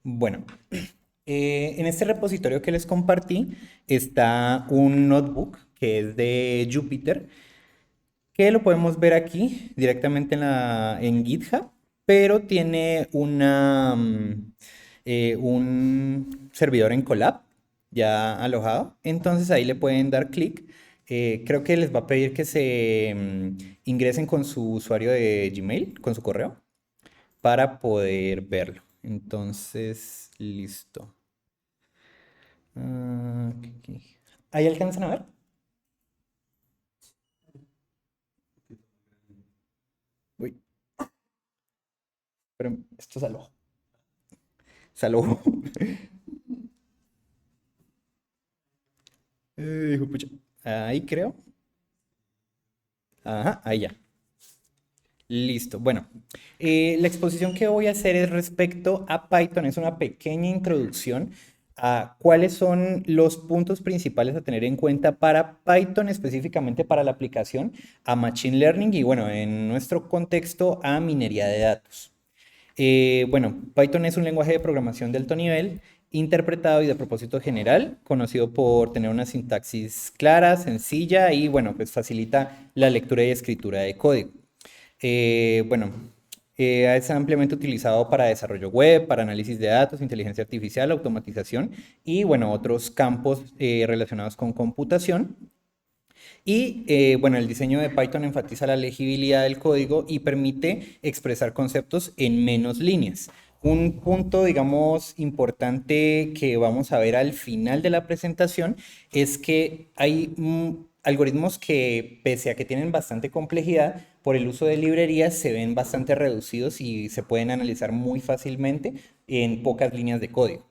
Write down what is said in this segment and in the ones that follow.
Bueno, en este repositorio que les compartí está un notebook que es de Jupyter, que lo podemos ver aquí directamente en GitHub, pero tiene un servidor en Colab ya alojado. Entonces ahí le pueden dar clic. Creo que les va a pedir que se ingresen con su usuario de Gmail, con su correo, para poder verlo. Entonces, listo. Aquí. ¿Ahí alcanzan a ver? Uy, pero esto es alojo. Salud. Juepucha. Ahí creo. Ajá, ahí ya. Listo. Bueno, la exposición que voy a hacer es respecto a Python. Es una pequeña introducción a cuáles son los puntos principales a tener en cuenta para Python, específicamente para la aplicación a Machine Learning y, bueno, en nuestro contexto a minería de datos. Bueno, Python es un lenguaje de programación de alto nivel, interpretado y de propósito general, conocido por tener una sintaxis clara, sencilla y, bueno, pues facilita la lectura y escritura de código. Bueno, es ampliamente utilizado para desarrollo web, para análisis de datos, inteligencia artificial, automatización y, bueno, otros campos relacionados con computación. Y bueno, el diseño de Python enfatiza la legibilidad del código y permite expresar conceptos en menos líneas. Un punto, digamos, importante que vamos a ver al final de la presentación es que hay algoritmos que, pese a que tienen bastante complejidad, por el uso de librerías se ven bastante reducidos y se pueden analizar muy fácilmente en pocas líneas de código.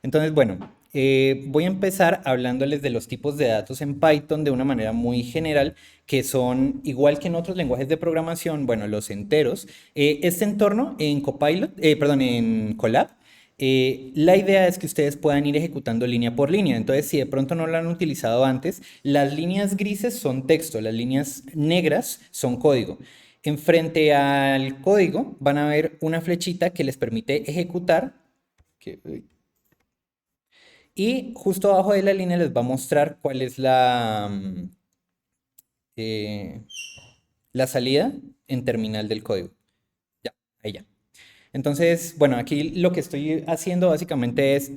Entonces, bueno, voy a empezar hablándoles de los tipos de datos en Python de una manera muy general, que son, igual que en otros lenguajes de programación, bueno, los enteros. Este entorno en Copilot, perdón, en Colab, la idea es que ustedes puedan ir ejecutando línea por línea. Entonces, si de pronto no lo han utilizado antes, las líneas grises son texto, las líneas negras son código. Enfrente al código van a ver una flechita que les permite ejecutar. Y justo abajo de la línea les va a mostrar cuál es eh, la salida en terminal del código. Ya, ahí ya. Entonces, bueno, aquí lo que estoy haciendo básicamente es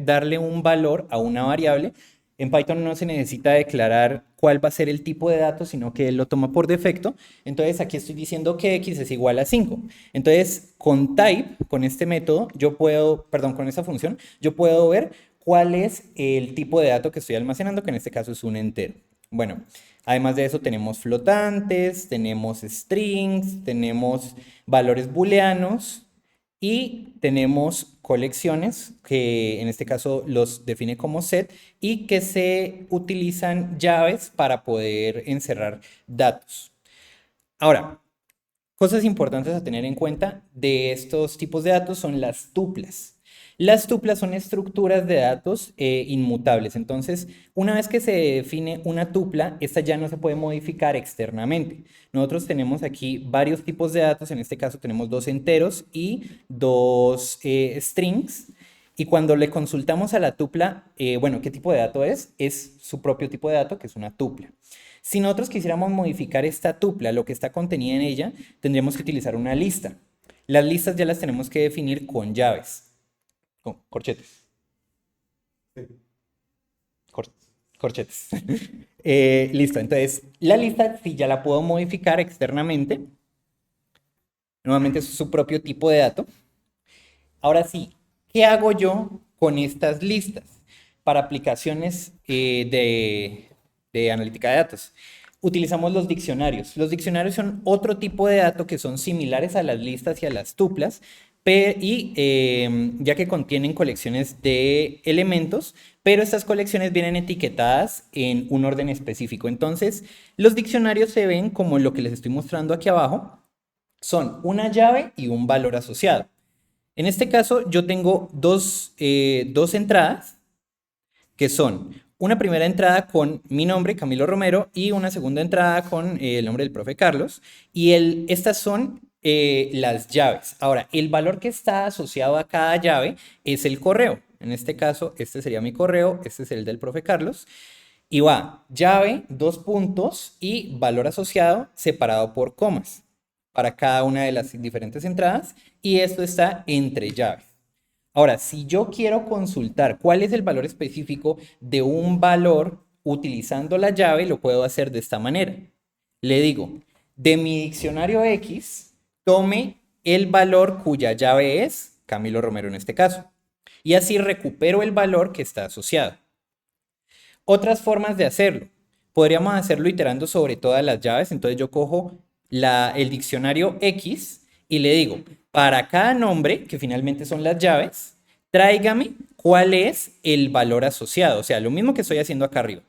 darle un valor a una variable. En Python no se necesita declarar cuál va a ser el tipo de datos, sino que él lo toma por defecto. Entonces, aquí estoy diciendo que x es igual a 5. Entonces, con type, con este método, yo puedo, perdón, con esa función, yo puedo ver cuál es el tipo de dato que estoy almacenando, que en este caso es un entero. Bueno, además de eso tenemos flotantes, tenemos strings, tenemos valores booleanos y tenemos colecciones que en este caso los define como set y que se utilizan llaves para poder encerrar datos. Ahora, cosas importantes a tener en cuenta de estos tipos de datos son las tuplas. Las tuplas son estructuras de datos inmutables. Entonces, una vez que se define una tupla, esta ya no se puede modificar externamente. Nosotros tenemos aquí varios tipos de datos. En este caso tenemos dos enteros y dos strings. Y cuando le consultamos a la tupla, bueno, ¿qué tipo de dato es? Es su propio tipo de dato, que es una tupla. Si nosotros quisiéramos modificar esta tupla, lo que está contenida en ella, tendríamos que utilizar una lista. Las listas ya las tenemos que definir con llaves, con corchetes. cor- corchetes. Listo, entonces la lista sí ya la puedo modificar externamente. Nuevamente es su propio tipo de dato. Ahora sí, ¿qué hago yo con estas listas para aplicaciones de analítica de datos? Utilizamos los diccionarios. Los diccionarios son otro tipo de dato que son similares a las listas y a las tuplas, ya que contienen colecciones de elementos, pero estas colecciones vienen etiquetadas en un orden específico. Entonces, los diccionarios se ven como lo que les estoy mostrando aquí abajo, son una llave y un valor asociado. En este caso, yo tengo dos entradas que son una primera entrada con mi nombre, Camilo Romero, y una segunda entrada con el nombre del profe Carlos. Y estas son las llaves. Ahora, el valor que está asociado a cada llave es el correo. En este caso, este sería mi correo, este es el del profe Carlos. Y va llave, dos puntos y valor asociado separado por comas para cada una de las diferentes entradas. Y esto está entre llaves. Ahora, si yo quiero consultar cuál es el valor específico de un valor utilizando la llave, lo puedo hacer de esta manera. Le digo, de mi diccionario X, tome el valor cuya llave es Camilo Romero en este caso. Y así recupero el valor que está asociado. Otras formas de hacerlo. Podríamos hacerlo iterando sobre todas las llaves. Entonces yo cojo el diccionario X y le digo, para cada nombre, que finalmente son las llaves, tráigame cuál es el valor asociado. O sea, lo mismo que estoy haciendo acá arriba.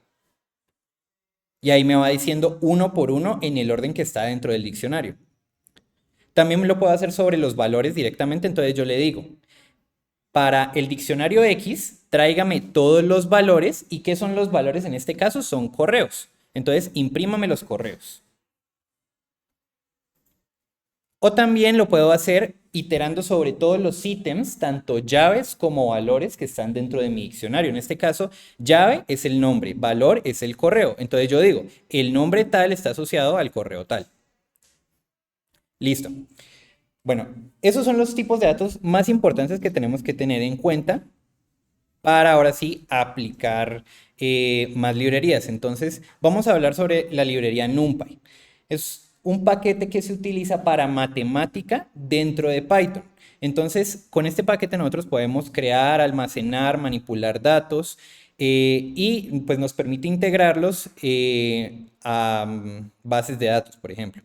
Y ahí me va diciendo uno por uno en el orden que está dentro del diccionario. También lo puedo hacer sobre los valores directamente. Entonces yo le digo, para el diccionario X, tráigame todos los valores. ¿Y qué son los valores en este caso? Son correos. Entonces, imprímame los correos. O también lo puedo hacer iterando sobre todos los ítems, tanto llaves como valores que están dentro de mi diccionario. En este caso, llave es el nombre, valor es el correo. Entonces yo digo, el nombre tal está asociado al correo tal. Listo. Bueno, esos son los tipos de datos más importantes que tenemos que tener en cuenta para ahora sí aplicar más librerías. Entonces, vamos a hablar sobre la librería NumPy. Es un paquete que se utiliza para matemática dentro de Python. Entonces, con este paquete nosotros podemos crear, almacenar, manipular datos y pues nos permite integrarlos a bases de datos, por ejemplo.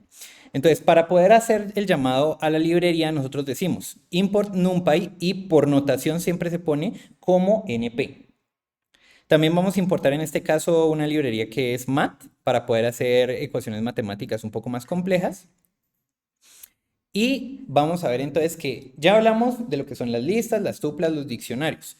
Entonces, para poder hacer el llamado a la librería, nosotros decimos import NumPy y por notación siempre se pone como NP. También vamos a importar en este caso una librería que es mat para poder hacer ecuaciones matemáticas un poco más complejas. Y vamos a ver entonces que ya hablamos de lo que son las listas, las tuplas, los diccionarios.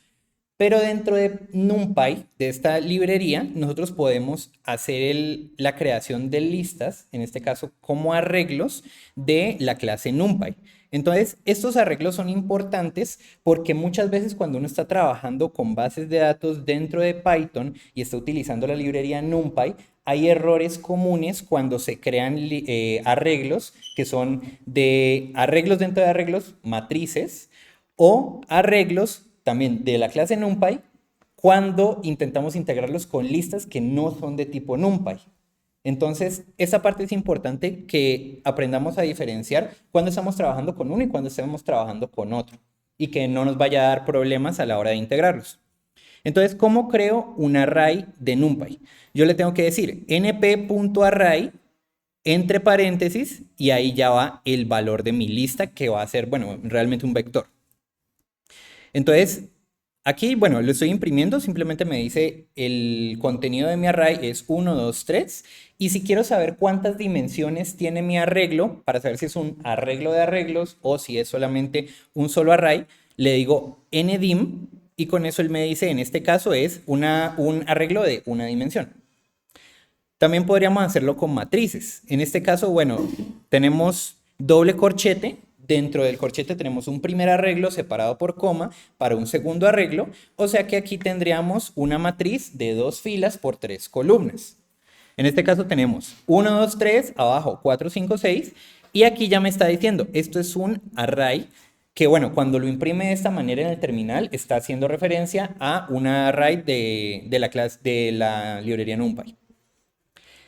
Pero dentro de NumPy, de esta librería, nosotros podemos hacer la creación de listas, en este caso como arreglos de la clase NumPy. Entonces, estos arreglos son importantes porque muchas veces cuando uno está trabajando con bases de datos dentro de Python y está utilizando la librería NumPy, hay errores comunes cuando se crean arreglos que son de arreglos dentro de arreglos, matrices, o arreglos también de la clase NumPy cuando intentamos integrarlos con listas que no son de tipo NumPy. Entonces, esa parte es importante que aprendamos a diferenciar cuando estamos trabajando con uno y cuando estamos trabajando con otro y que no nos vaya a dar problemas a la hora de integrarlos. Entonces, ¿cómo creo un array de NumPy? Yo le tengo que decir np.array entre paréntesis y ahí ya va el valor de mi lista que va a ser, bueno, realmente un vector. Entonces, aquí, bueno, lo estoy imprimiendo, simplemente me dice el contenido de mi array es 1, 2, 3. Y si quiero saber cuántas dimensiones tiene mi arreglo, para saber si es un arreglo de arreglos o si es solamente un solo array, le digo ndim y con eso él me dice, en este caso es un arreglo de una dimensión. También podríamos hacerlo con matrices. En este caso, bueno, tenemos doble corchete. Dentro del corchete tenemos un primer arreglo separado por coma para un segundo arreglo. O sea que aquí tendríamos una matriz de 2 filas por 3 columnas. En este caso tenemos 1, 2, 3, abajo 4, 5, 6. Y aquí ya me está diciendo, esto es un array que, bueno, cuando lo imprime de esta manera en el terminal, está haciendo referencia a un array de la clase de la librería NumPy.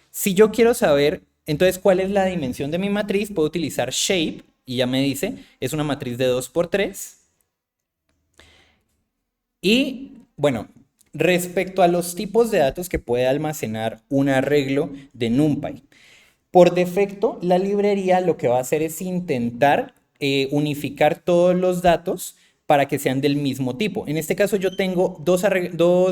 Si yo quiero saber, entonces, cuál es la dimensión de mi matriz, puedo utilizar shape y ya me dice, es una matriz de 2 por 3. Y bueno, respecto a los tipos de datos que puede almacenar un arreglo de NumPy, por defecto, la librería lo que va a hacer es intentar unificar todos los datos para que sean del mismo tipo. En este caso yo tengo dos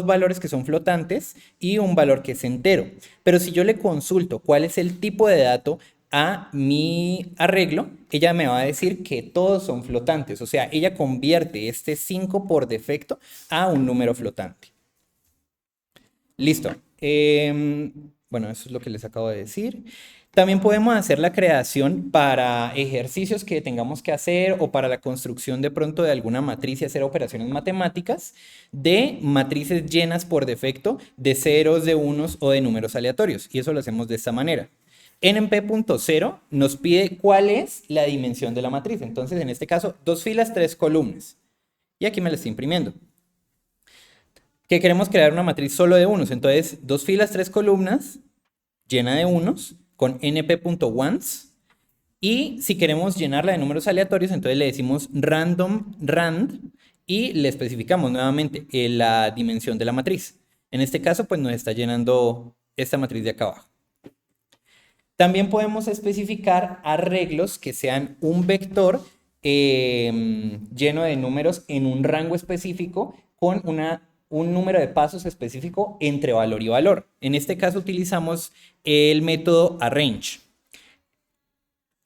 valores que son flotantes y un valor que es entero. Pero si yo le consulto cuál es el tipo de dato a mi arreglo, ella me va a decir que todos son flotantes. O sea, ella convierte este 5 por defecto a un número flotante. Listo. Bueno, eso es lo que les acabo de decir. También podemos hacer la creación para ejercicios que tengamos que hacer o para la construcción de pronto de alguna matriz y hacer operaciones matemáticas de matrices llenas por defecto de ceros, de unos o de números aleatorios. Y eso lo hacemos de esta manera. NP.0 nos pide cuál es la dimensión de la matriz. Entonces, en este caso, 2 filas, 3 columnas. Y aquí me la estoy imprimiendo. Que queremos crear una matriz solo de unos. Entonces, 2 filas, 3 columnas, llena de unos, con np.ones. Y si queremos llenarla de números aleatorios, entonces le decimos random rand y le especificamos nuevamente la dimensión de la matriz. En este caso, pues nos está llenando esta matriz de acá abajo. También podemos especificar arreglos que sean un vector lleno de números en un rango específico con un número de pasos específico entre valor y valor. En este caso utilizamos el método arrange.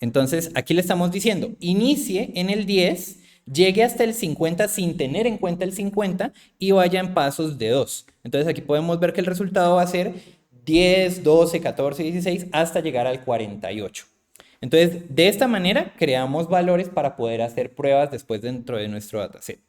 Entonces aquí le estamos diciendo, inicie en el 10, llegue hasta el 50 sin tener en cuenta el 50 y vaya en pasos de 2. Entonces aquí podemos ver que el resultado va a ser 10, 12, 14, 16 hasta llegar al 48. Entonces, de esta manera creamos valores para poder hacer pruebas después dentro de nuestro dataset.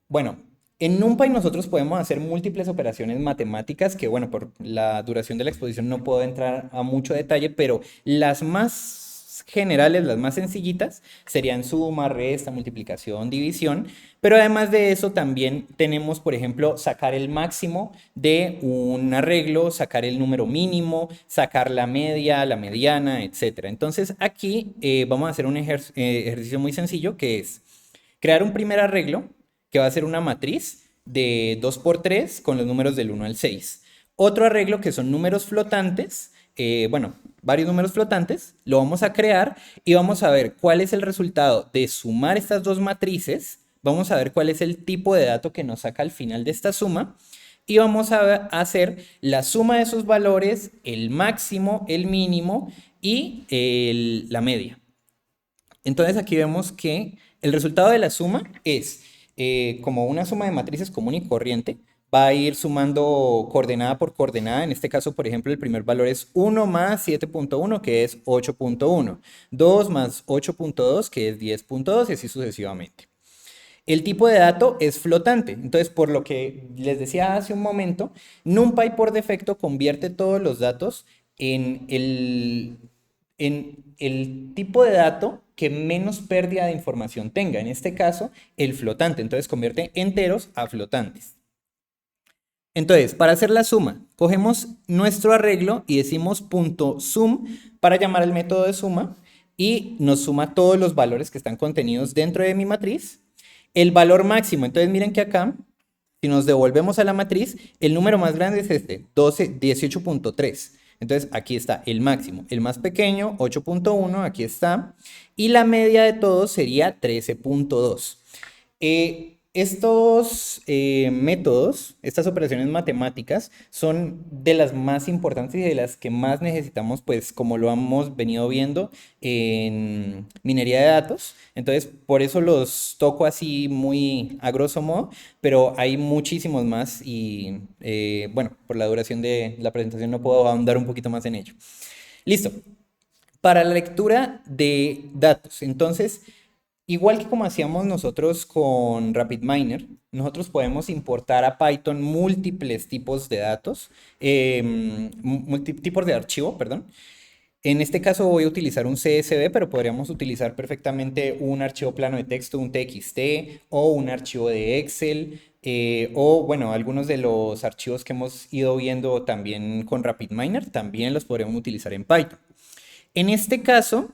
Bueno, en NumPy nosotros podemos hacer múltiples operaciones matemáticas que, bueno, por la duración de la exposición no puedo entrar a mucho detalle, pero las más generales, las más sencillitas, serían suma, resta, multiplicación, división. Pero además de eso también tenemos, por ejemplo, sacar el máximo de un arreglo, sacar el número mínimo, sacar la media, la mediana, etc. Entonces aquí vamos a hacer un ejercicio muy sencillo que es crear un primer arreglo que va a ser una matriz de 2 por 3 con los números del 1 al 6. Otro arreglo que son números flotantes, bueno, varios números flotantes, lo vamos a crear y vamos a ver cuál es el resultado de sumar estas dos matrices. Vamos a ver cuál es el tipo de dato que nos saca al final de esta suma. Y vamos a hacer la suma de esos valores, el máximo, el mínimo y la media. Entonces aquí vemos que el resultado de la suma es como una suma de matrices común y corriente. Va a ir sumando coordenada por coordenada. En este caso, por ejemplo, el primer valor es 1 más 7.1, que es 8.1. 2 más 8.2, que es 10.2, y así sucesivamente. El tipo de dato es flotante. Entonces, por lo que les decía hace un momento, NumPy por defecto convierte todos los datos en el tipo de dato que menos pérdida de información tenga. En este caso, el flotante. Entonces, convierte enteros a flotantes. Entonces, para hacer la suma, cogemos nuestro arreglo y decimos .sum para llamar al método de suma y nos suma todos los valores que están contenidos dentro de mi matriz. El valor máximo, entonces miren que acá, si nos devolvemos a la matriz, el número más grande es este, 18.3. Entonces aquí está el máximo, el más pequeño, 8.1, aquí está, y la media de todos sería 13.2. Estos métodos, estas operaciones matemáticas, son de las más importantes y de las que más necesitamos, pues como lo hemos venido viendo en minería de datos. Entonces, por eso los toco así muy a grosso modo, pero hay muchísimos más y bueno, por la duración de la presentación no puedo ahondar un poquito más en ello. Listo. Para la lectura de datos, entonces, igual que como hacíamos nosotros con RapidMiner, nosotros podemos importar a Python múltiples tipos de datos, tipos de archivo, perdón. En este caso voy a utilizar un CSV, pero podríamos utilizar perfectamente un archivo plano de texto, un TXT o un archivo de Excel, o bueno, algunos de los archivos que hemos ido viendo también con RapidMiner, también los podríamos utilizar en Python. En este caso,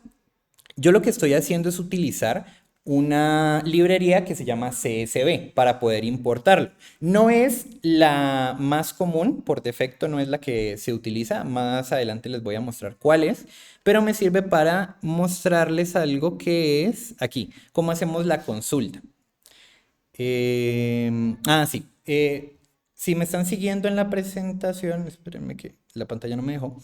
yo lo que estoy haciendo es utilizar una librería que se llama CSV para poder importarlo. No es la más común, por defecto no es la que se utiliza. Más adelante les voy a mostrar cuál es, pero me sirve para mostrarles algo que es aquí, cómo hacemos la consulta. Sí. Si me están siguiendo en la presentación, espérenme que la pantalla no me dejó.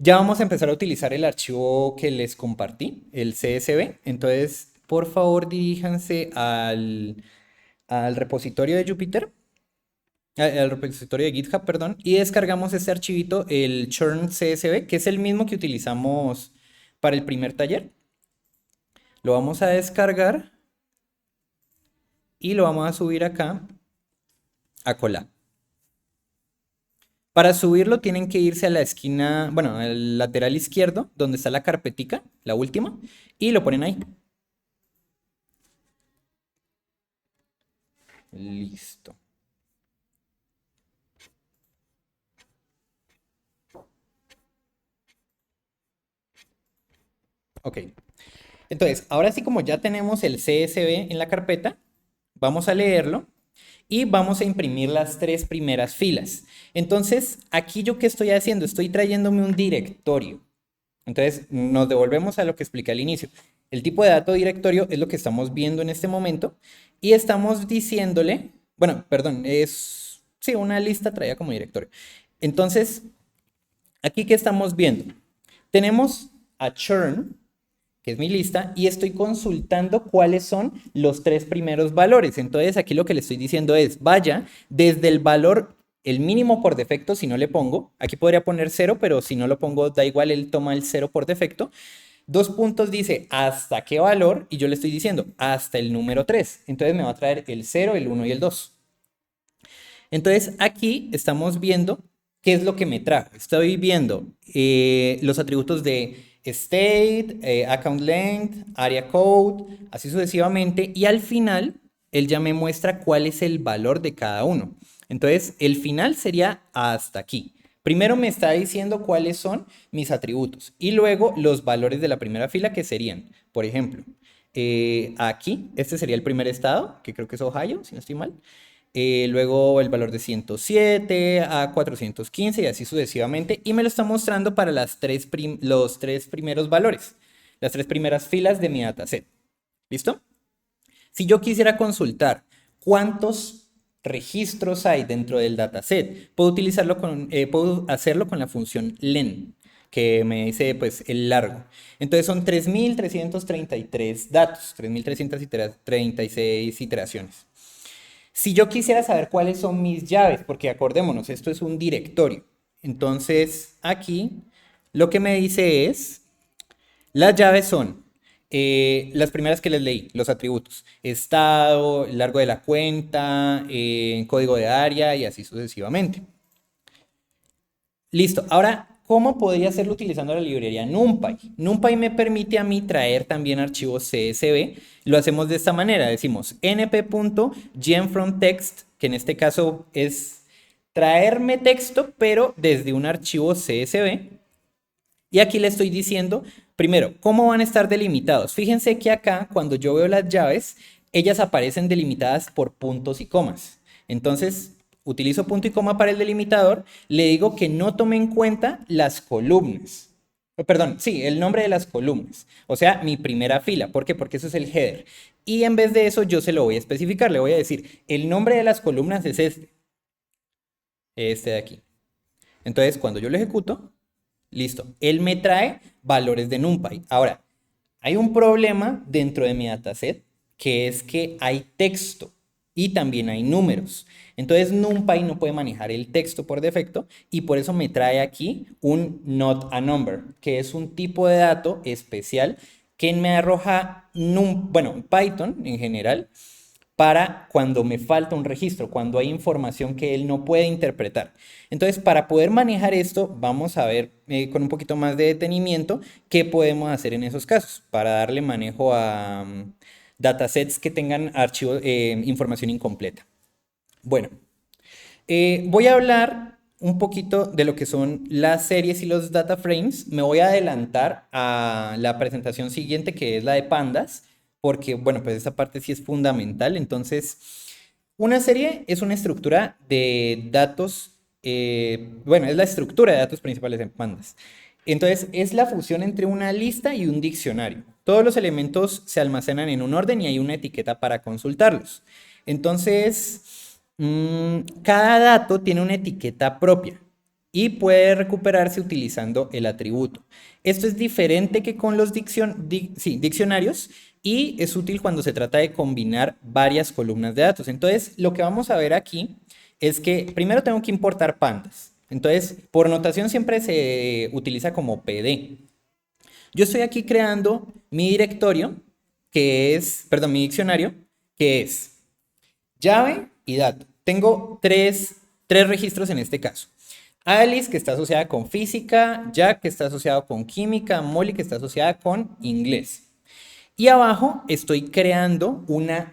Ya vamos a empezar a utilizar el archivo que les compartí, el CSV. Entonces, por favor, diríjanse al repositorio de Jupyter. al repositorio de GitHub, perdón, y descargamos este archivito, el churn CSV, que es el mismo que utilizamos para el primer taller. Lo vamos a descargar y lo vamos a subir acá a Colab. Para subirlo tienen que irse a la esquina, bueno, al lateral izquierdo, donde está la carpetica, la última, y lo ponen ahí. Listo. Ok. Entonces, ahora sí como ya tenemos el CSV en la carpeta, vamos a leerlo y vamos a imprimir las tres primeras filas. Entonces, aquí yo qué estoy haciendo, estoy trayéndome un directorio. Entonces, nos devolvemos a lo que expliqué al inicio. El tipo de dato directorio es lo que estamos viendo en este momento y estamos diciéndole, bueno, perdón, es, sí, una lista traída como directorio. Entonces, aquí qué estamos viendo. Tenemos a churn, que es mi lista, y estoy consultando cuáles son los tres primeros valores. Entonces aquí lo que le estoy diciendo es, vaya desde el valor, el mínimo por defecto, si no le pongo, aquí podría poner 0, pero si no lo pongo, da igual, él toma el 0 por defecto. Dos puntos dice hasta qué valor, y yo le estoy diciendo hasta el número 3. Entonces me va a traer el 0, el 1 y el 2. Entonces aquí estamos viendo qué es lo que me trajo. Estoy viendo los atributos de state, account length, area code, así sucesivamente. Y al final, él ya me muestra cuál es el valor de cada uno. Entonces, el final sería hasta aquí. Primero me está diciendo cuáles son mis atributos y luego los valores de la primera fila que serían, por ejemplo, aquí, este sería el primer estado, que creo que es Ohio, si no estoy mal. Luego el valor de 107 a 415 y así sucesivamente. Y me lo está mostrando para los tres primeros valores, las tres primeras filas de mi dataset. ¿Listo? Si yo quisiera consultar cuántos registros hay dentro del dataset, puedo hacerlo con la función len, que me dice pues el largo. Entonces son 3333 datos, 3336 iteraciones. Si yo quisiera saber cuáles son mis llaves, porque acordémonos, esto es un directorio. Entonces, aquí lo que me dice es, las llaves son las primeras que les leí, los atributos, estado, largo de la cuenta, código de área y así sucesivamente. Listo. Ahora, ¿cómo podría hacerlo utilizando la librería NumPy? NumPy me permite a mí traer también archivos CSV. Lo hacemos de esta manera. Decimos np.genFromText, que en este caso es traerme texto, pero desde un archivo CSV. Y aquí le estoy diciendo, primero, ¿cómo van a estar delimitados? Fíjense que acá, cuando yo veo las llaves, ellas aparecen delimitadas por puntos y comas. Entonces, utilizo punto y coma para el delimitador, le digo que no tome en cuenta las columnas. Perdón, sí, el nombre de las columnas. O sea, mi primera fila. ¿Por qué? Porque eso es el header. Y en vez de eso, yo se lo voy a especificar. Le voy a decir, el nombre de las columnas es este de aquí. Entonces, cuando yo lo ejecuto, listo. Él me trae valores de NumPy. Ahora, hay un problema dentro de mi dataset que es que hay texto y también hay números. Entonces NumPy no puede manejar el texto por defecto y por eso me trae aquí un not a number, que es un tipo de dato especial que me arroja, bueno, Python en general, para cuando me falta un registro, cuando hay información que él no puede interpretar. Entonces, para poder manejar esto, vamos a ver con un poquito más de detenimiento qué podemos hacer en esos casos para darle manejo a datasets que tengan información incompleta. Bueno, voy a hablar un poquito de lo que son las series y los data frames. Me voy a adelantar a la presentación siguiente, que es la de pandas, porque, bueno, pues esta parte sí es fundamental. Entonces, una serie es una estructura de datos, bueno, es la estructura de datos principales en pandas. Entonces, es la fusión entre una lista y un diccionario. Todos los elementos se almacenan en un orden y hay una etiqueta para consultarlos. Entonces, cada dato tiene una etiqueta propia y puede recuperarse utilizando el atributo. Esto es diferente que con los diccionarios y es útil cuando se trata de combinar varias columnas de datos. Entonces, lo que vamos a ver aquí es que primero tengo que importar pandas. Entonces, por notación siempre se utiliza como PD. Yo estoy aquí creando mi directorio, que es, perdón, mi diccionario, que es llave y dato. Tengo tres registros en este caso. Alice, que está asociada con física, Jack, que está asociado con química, Molly, que está asociada con inglés. Y abajo estoy creando una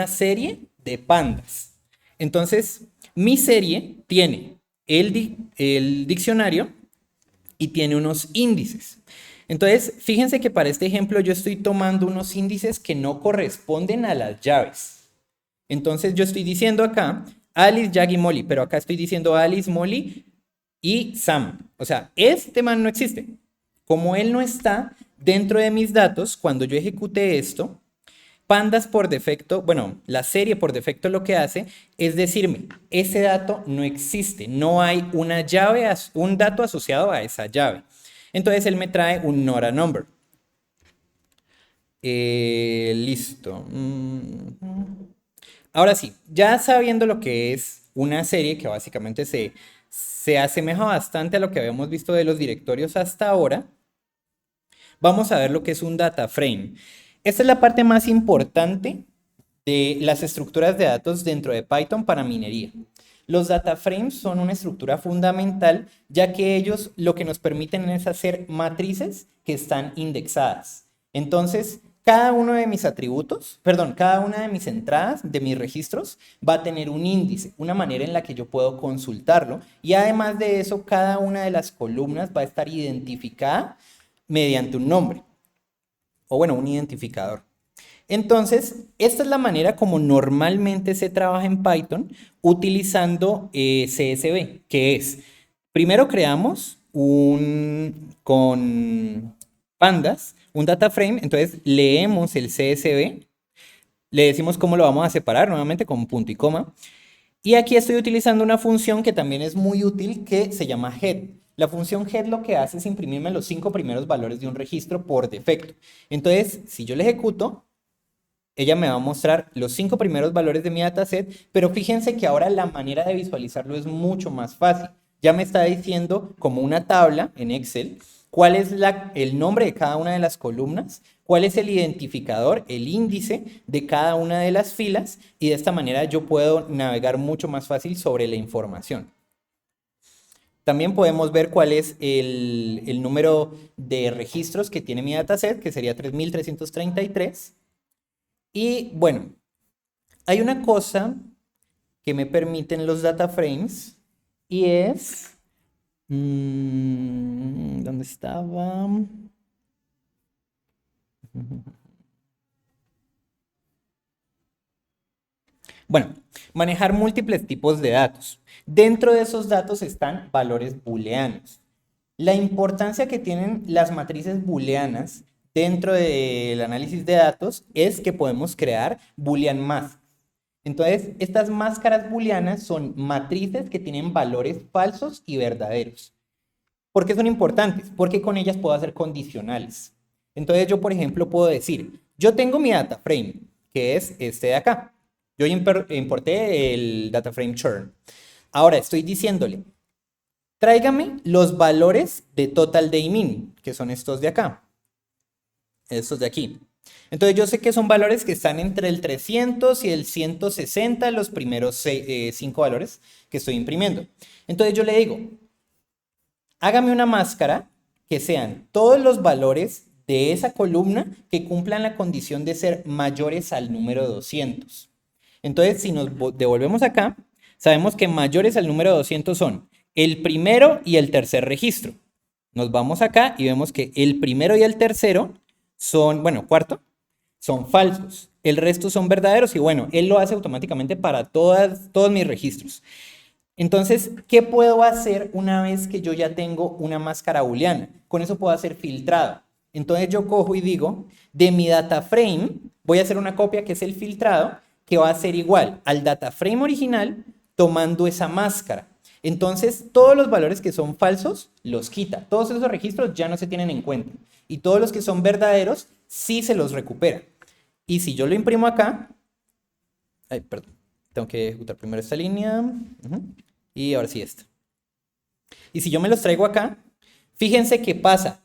serie de pandas. Entonces, mi serie tiene el diccionario y tiene unos índices. Entonces, fíjense que para este ejemplo yo estoy tomando unos índices que no corresponden a las llaves. Entonces, yo estoy diciendo acá Alice, Jack y Molly, pero acá estoy diciendo Alice, Molly y Sam. O sea, este man no existe. Como él no está dentro de mis datos, cuando yo ejecute esto, Pandas por defecto, bueno, la serie por defecto lo que hace es decirme, ese dato no existe, no hay una llave, un dato asociado a esa llave. Entonces él me trae un not a number. Listo. Ahora sí, ya sabiendo lo que es una serie que básicamente se asemeja bastante a lo que habíamos visto de los directorios hasta ahora, vamos a ver lo que es un data frame. Esta es la parte más importante de las estructuras de datos dentro de Python para minería. Los data frames son una estructura fundamental, ya que ellos lo que nos permiten es hacer matrices que están indexadas. Entonces, cada uno de mis atributos, perdón, cada una de mis entradas, de mis registros, va a tener un índice, una manera en la que yo puedo consultarlo. Y además de eso, cada una de las columnas va a estar identificada mediante un nombre, o bueno, un identificador. Entonces, esta es la manera como normalmente se trabaja en Python utilizando CSV, que es, primero creamos con pandas, un data frame, entonces leemos el CSV, le decimos cómo lo vamos a separar, nuevamente con punto y coma, y aquí estoy utilizando una función que también es muy útil que se llama head. La función head lo que hace es imprimirme los 5 primeros valores de un registro por defecto. Entonces, si yo le ejecuto, ella me va a mostrar los 5 primeros valores de mi dataset, pero fíjense que ahora la manera de visualizarlo es mucho más fácil. Ya me está diciendo como una tabla en Excel cuál es el nombre de cada una de las columnas, cuál es el identificador, el índice de cada una de las filas, y de esta manera yo puedo navegar mucho más fácil sobre la información. También podemos ver cuál es el número de registros que tiene mi dataset, que sería 3333. Y bueno, hay una cosa que me permiten los data frames y es... ¿dónde estaba? Bueno, manejar múltiples tipos de datos. Dentro de esos datos están valores booleanos. La importancia que tienen las matrices booleanas dentro del análisis de datos es que podemos crear boolean masks. Entonces, estas máscaras booleanas son matrices que tienen valores falsos y verdaderos. ¿Por qué son importantes? Porque con ellas puedo hacer condicionales. Entonces, yo, por ejemplo, puedo decir, yo tengo mi data frame, que es este de acá. Yo importé el data frame churn. Ahora estoy diciéndole, tráigame los valores de total day min, que son estos de acá, estos de aquí. Entonces yo sé que son valores que están entre el 300 y el 160, los primeros 5 valores que estoy imprimiendo. Entonces yo le digo, hágame una máscara que sean todos los valores de esa columna que cumplan la condición de ser mayores al número 200. Entonces, si nos devolvemos acá, sabemos que mayores al número 200 son el primero y el tercer registro. Nos vamos acá y vemos que el primero y el tercero son, bueno, cuarto, son falsos. El resto son verdaderos y bueno, él lo hace automáticamente para todos mis registros. Entonces, ¿qué puedo hacer una vez que yo ya tengo una máscara booleana? Con eso puedo hacer filtrado. Entonces yo cojo y digo, de mi data frame, voy a hacer una copia que es el filtrado, que va a ser igual al data frame original tomando esa máscara. Entonces, todos los valores que son falsos los quita. Todos esos registros ya no se tienen en cuenta. Y todos los que son verdaderos sí se los recupera. Y si yo lo imprimo acá, ay, perdón, tengo que ejecutar primero esta línea. Y ahora sí esta. Y si yo me los traigo acá, fíjense que pasa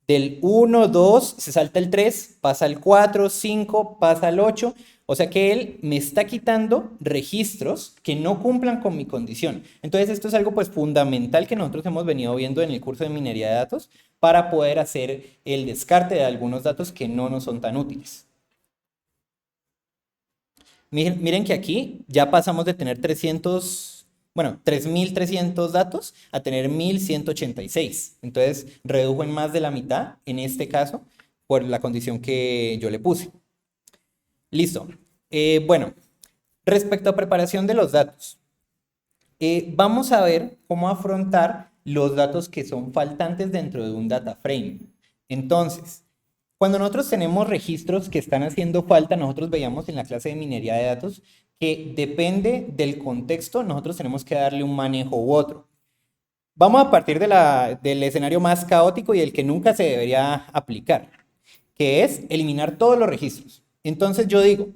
del 1, 2, se salta el 3, pasa al 4, 5, pasa al 8. O sea que él me está quitando registros que no cumplan con mi condición. Entonces esto es algo pues fundamental que nosotros hemos venido viendo en el curso de minería de datos para poder hacer el descarte de algunos datos que no nos son tan útiles. Miren que aquí ya pasamos de tener 3.300 datos a tener 1.186. Entonces redujo en más de la mitad en este caso por la condición que yo le puse. Listo. Bueno, respecto a preparación de los datos, vamos a ver cómo afrontar los datos que son faltantes dentro de un data frame. Entonces, cuando nosotros tenemos registros que están haciendo falta, nosotros veíamos en la clase de minería de datos que depende del contexto, nosotros tenemos que darle un manejo u otro. Vamos a partir del escenario más caótico y el que nunca se debería aplicar, que es eliminar todos los registros. Entonces yo digo,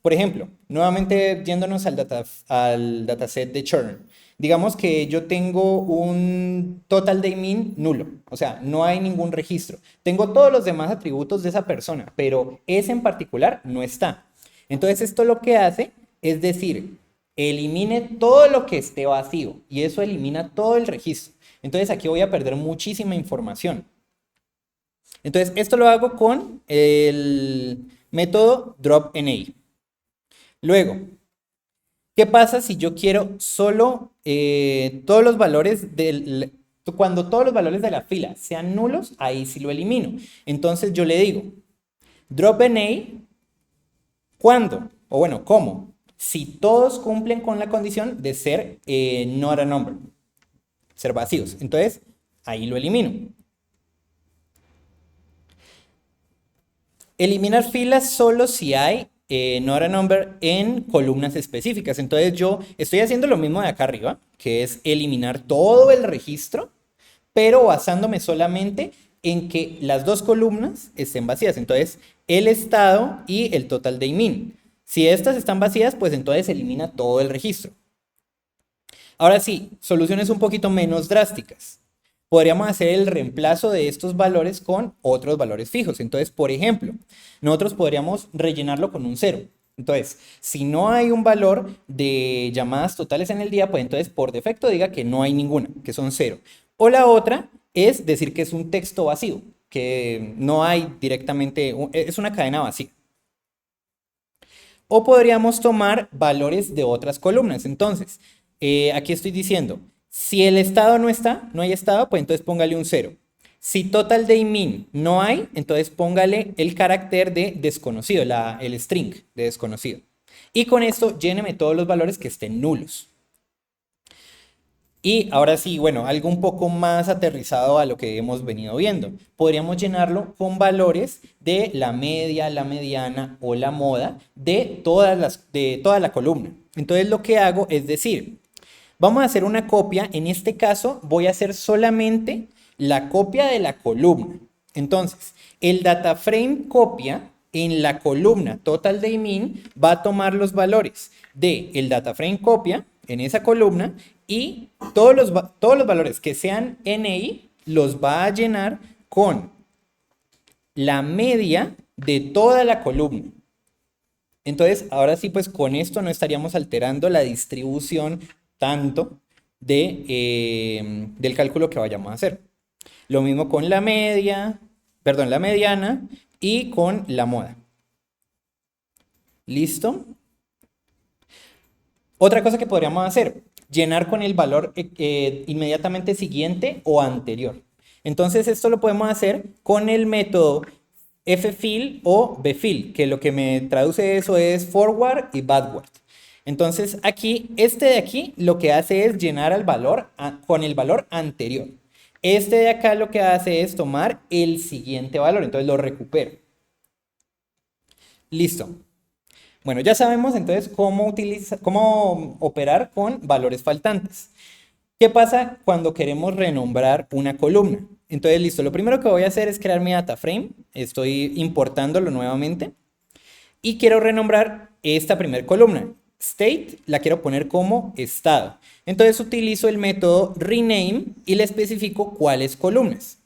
por ejemplo, nuevamente yéndonos al dataset de churn, digamos que yo tengo un total day min nulo, o sea, no hay ningún registro. Tengo todos los demás atributos de esa persona, pero ese en particular no está. Entonces esto lo que hace es decir, elimine todo lo que esté vacío y eso elimina todo el registro. Entonces aquí voy a perder muchísima información. Entonces esto lo hago con el método dropNA. Luego, ¿qué pasa si yo quiero solo todos los valores cuando todos los valores de la fila sean nulos, ahí sí lo elimino. Entonces yo le digo, dropNA, ¿cuándo? O bueno, ¿cómo? Si todos cumplen con la condición de ser not a number, ser vacíos. Entonces, ahí lo elimino. Eliminar filas solo si hay not a number en columnas específicas. Entonces yo estoy haciendo lo mismo de acá arriba, que es eliminar todo el registro, pero basándome solamente en que las dos columnas estén vacías. Entonces, el estado y el total day min. Si estas están vacías, pues entonces elimina todo el registro. Ahora sí, soluciones un poquito menos drásticas. Podríamos hacer el reemplazo de estos valores con otros valores fijos. Entonces, por ejemplo, nosotros podríamos rellenarlo con un 0. Entonces, si no hay un valor de llamadas totales en el día, pues entonces por defecto diga que no hay ninguna, que son 0. O la otra es decir que es un texto vacío, que no hay directamente, es una cadena vacía. O podríamos tomar valores de otras columnas. Entonces, aquí estoy diciendo, si el estado no está, no hay estado, pues entonces póngale un 0. Si total day min no hay, entonces póngale el carácter de desconocido, el string de desconocido. Y con esto lléneme todos los valores que estén nulos. Y ahora sí, bueno, algo un poco más aterrizado a lo que hemos venido viendo. Podríamos llenarlo con valores de la media, la mediana o la moda de toda la columna. Entonces lo que hago es decir, vamos a hacer una copia. En este caso voy a hacer solamente la copia de la columna. Entonces, el data frame copia en la columna total day min va a tomar los valores de el data frame copia en esa columna y todos los valores que sean NI los va a llenar con la media de toda la columna. Entonces, ahora sí, pues con esto no estaríamos alterando la distribución tanto del cálculo que vayamos a hacer. Lo mismo con la media, perdón, la mediana y con la moda. ¿Listo? Otra cosa que podríamos hacer, llenar con el valor inmediatamente siguiente o anterior. Entonces esto lo podemos hacer con el método ffill o bfill, que lo que me traduce eso es forward y backward. Entonces aquí, este de aquí lo que hace es llenar al valor con el valor anterior. Este de acá lo que hace es tomar el siguiente valor, entonces lo recupero. Listo. Bueno, ya sabemos entonces cómo operar con valores faltantes. ¿Qué pasa cuando queremos renombrar una columna? Entonces, listo, lo primero que voy a hacer es crear mi data frame. Estoy importándolo nuevamente. Y quiero renombrar esta primera columna. state la quiero poner como estado. Entonces utilizo el método rename y le especifico cuáles columnas.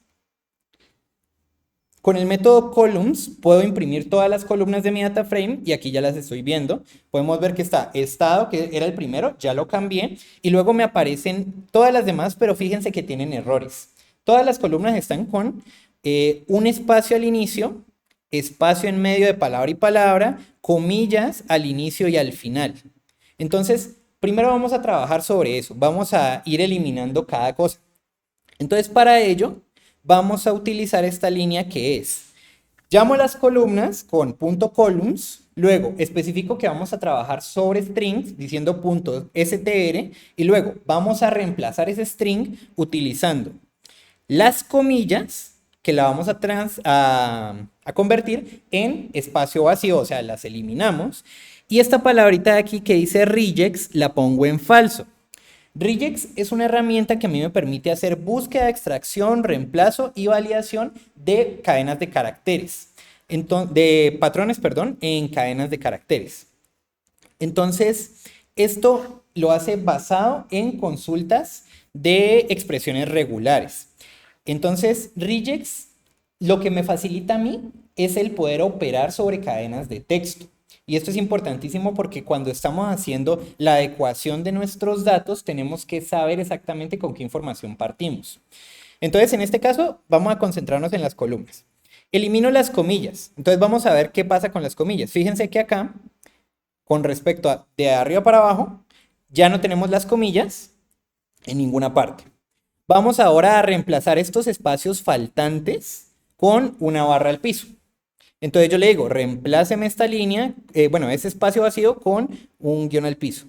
Con el método columns puedo imprimir todas las columnas de mi data frame y aquí ya las estoy viendo. Podemos ver que está estado, que era el primero, ya lo cambié y luego me aparecen todas las demás, pero fíjense que tienen errores. Todas las columnas están con un espacio al inicio, espacio en medio de palabra y palabra, comillas al inicio y al final. Entonces, primero vamos a trabajar sobre eso. Vamos a ir eliminando cada cosa. Entonces, para ello, vamos a utilizar esta línea que es, llamo a las columnas con .columns, luego especifico que vamos a trabajar sobre strings diciendo .str y luego vamos a reemplazar ese string utilizando las comillas que la vamos a convertir en espacio vacío, o sea, las eliminamos. Y esta palabrita de aquí que dice regex la pongo en falso. Regex es una herramienta que a mí me permite hacer búsqueda, extracción, reemplazo y validación de cadenas de caracteres. De patrones, perdón, en cadenas de caracteres. Entonces, esto lo hace basado en consultas de expresiones regulares. Entonces, regex lo que me facilita a mí es el poder operar sobre cadenas de texto. Y esto es importantísimo porque cuando estamos haciendo la adecuación de nuestros datos, tenemos que saber exactamente con qué información partimos. Entonces, en este caso, vamos a concentrarnos en las columnas. Elimino las comillas. Entonces, vamos a ver qué pasa con las comillas. Fíjense que acá, con respecto a de arriba para abajo, ya no tenemos las comillas en ninguna parte. Vamos ahora a reemplazar estos espacios faltantes con una barra al piso. Entonces yo le digo, reempláceme esta línea, ese espacio vacío con un guión al piso.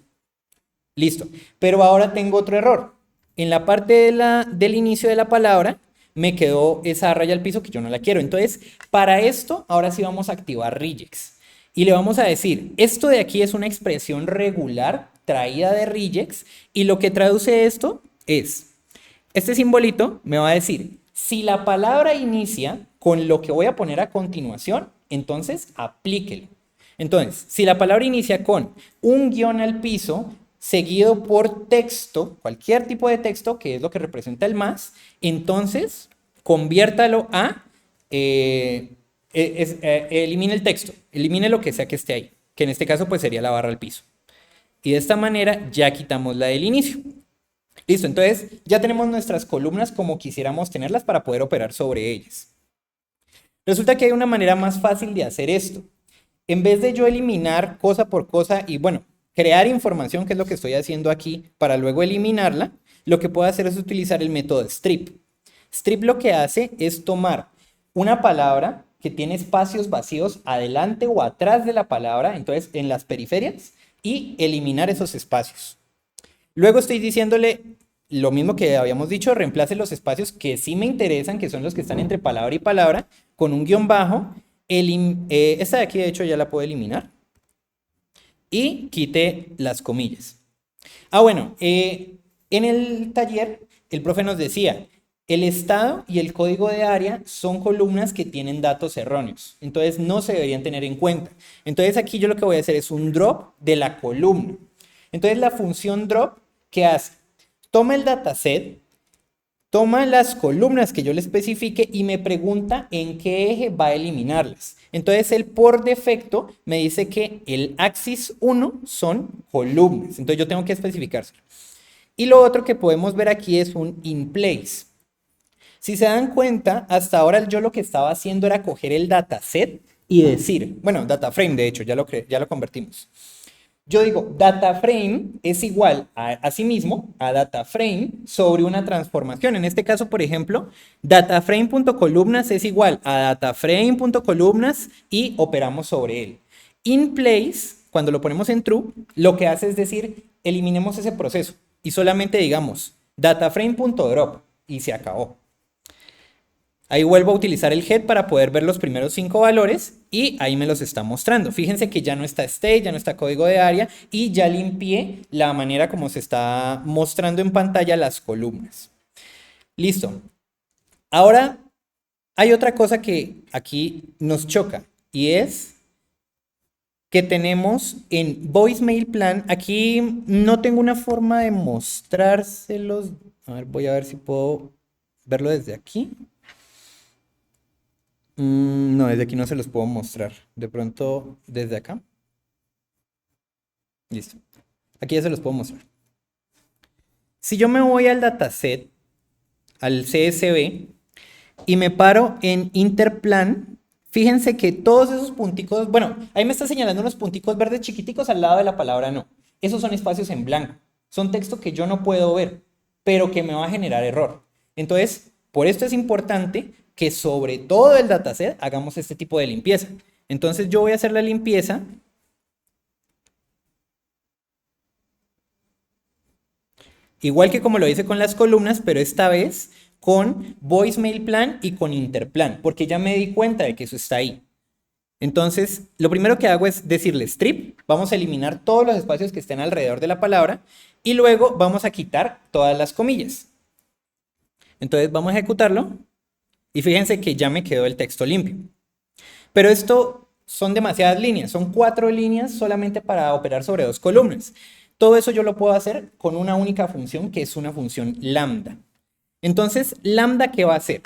Listo. Pero ahora tengo otro error. En la parte del inicio de la palabra me quedó esa raya al piso que yo no la quiero. Entonces, para esto, ahora sí vamos a activar regex. Y le vamos a decir, esto de aquí es una expresión regular traída de regex y lo que traduce esto es, este simbolito me va a decir, si la palabra inicia con lo que voy a poner a continuación, entonces aplíquelo. Entonces, si la palabra inicia con un guión al piso seguido por texto, cualquier tipo de texto, que es lo que representa el más, entonces conviértalo a, elimine el texto, elimine lo que sea que esté ahí, que en este caso pues sería la barra al piso. Y de esta manera ya quitamos la del inicio. Listo, entonces ya tenemos nuestras columnas como quisiéramos tenerlas para poder operar sobre ellas. Resulta que hay una manera más fácil de hacer esto. En vez de yo eliminar cosa por cosa y crear información, que es lo que estoy haciendo aquí, para luego eliminarla, lo que puedo hacer es utilizar el método strip. Strip lo que hace es tomar una palabra que tiene espacios vacíos adelante o atrás de la palabra, entonces en las periferias, y eliminar esos espacios. Luego estoy diciéndole lo mismo que habíamos dicho, reemplace los espacios que sí me interesan, que son los que están entre palabra y palabra, con un guión bajo. Esta de aquí, de hecho, ya la puedo eliminar. Y quite las comillas. En el taller, el profe nos decía, el estado y el código de área son columnas que tienen datos erróneos. Entonces, no se deberían tener en cuenta. Entonces, aquí yo lo que voy a hacer es un drop de la columna. Entonces, la función drop, ¿qué hace? Toma el dataset, toma las columnas que yo le especifique y me pregunta en qué eje va a eliminarlas. Entonces él por defecto me dice que el axis 1 son columnas. Entonces yo tengo que especificárselo. Y lo otro que podemos ver aquí es un in place. Si se dan cuenta, hasta ahora yo lo que estaba haciendo era coger el dataset y decir, data frame de hecho, ya lo convertimos. Yo digo, data frame es igual a sí mismo, a data frame sobre una transformación. En este caso, por ejemplo, dataframe.columnas es igual a dataframe.columnas y operamos sobre él. In place, cuando lo ponemos en true, lo que hace es decir, eliminemos ese proceso y solamente digamos dataframe.drop y se acabó. Ahí vuelvo a utilizar el head para poder ver los primeros 5 valores y ahí me los está mostrando. Fíjense que ya no está state, ya no está código de área y ya limpié la manera como se está mostrando en pantalla las columnas. Listo. Ahora hay otra cosa que aquí nos choca y es que tenemos en voicemail plan. Aquí no tengo una forma de mostrárselos. A ver, voy a ver si puedo verlo desde aquí. No, desde aquí no se los puedo mostrar. De pronto, desde acá. Listo. Aquí ya se los puedo mostrar. Si yo me voy al dataset, al CSV, y me paro en Interplan, fíjense que todos esos punticos, bueno, ahí me está señalando unos punticos verdes chiquiticos al lado de la palabra no. Esos son espacios en blanco. Son texto que yo no puedo ver, pero que me va a generar error. Entonces, por esto es importante que sobre todo el dataset hagamos este tipo de limpieza. Entonces yo voy a hacer la limpieza. Igual que como lo hice con las columnas, pero esta vez con voicemail plan y con interplan, porque ya me di cuenta de que eso está ahí. Entonces, lo primero que hago es decirle strip, vamos a eliminar todos los espacios que estén alrededor de la palabra y luego vamos a quitar todas las comillas. Entonces vamos a ejecutarlo y fíjense que ya me quedó el texto limpio. Pero esto son demasiadas líneas, son 4 líneas solamente para operar sobre 2 columnas. Todo eso yo lo puedo hacer con una única función que es una función lambda. Entonces, lambda, ¿qué va a hacer?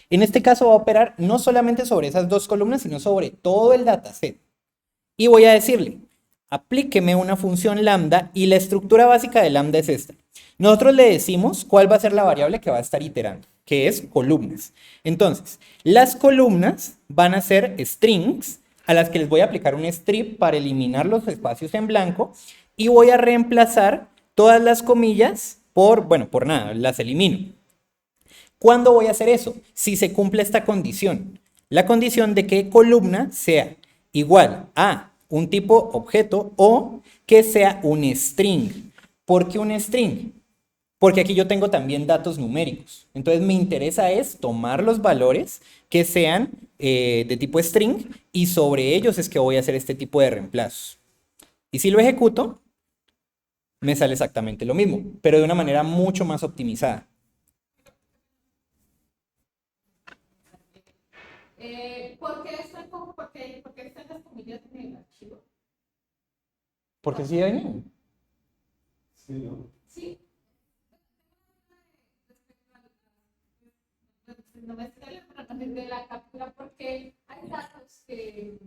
En este caso va a operar no solamente sobre esas 2 columnas, sino sobre todo el dataset. Y voy a decirle, aplíqueme una función lambda y la estructura básica de lambda es esta. Nosotros le decimos cuál va a ser la variable que va a estar iterando, que es columnas. Entonces, las columnas van a ser strings a las que les voy a aplicar un strip para eliminar los espacios en blanco y voy a reemplazar todas las comillas por, bueno, por nada, las elimino. ¿Cuándo voy a hacer eso? Si se cumple esta condición. La condición de que columna sea igual a un tipo objeto o que sea un string. ¿Por qué un string? Porque aquí yo tengo también datos numéricos. Entonces me interesa es tomar los valores que sean de tipo string y sobre ellos es que voy a hacer este tipo de reemplazos. Y si lo ejecuto, me sale exactamente lo mismo, pero de una manera mucho más optimizada. ¿Por qué están como, por qué están las comillas en el archivo? Porque sí venía. Sí, ¿no? Sí, no me sale de la captura porque hay datos que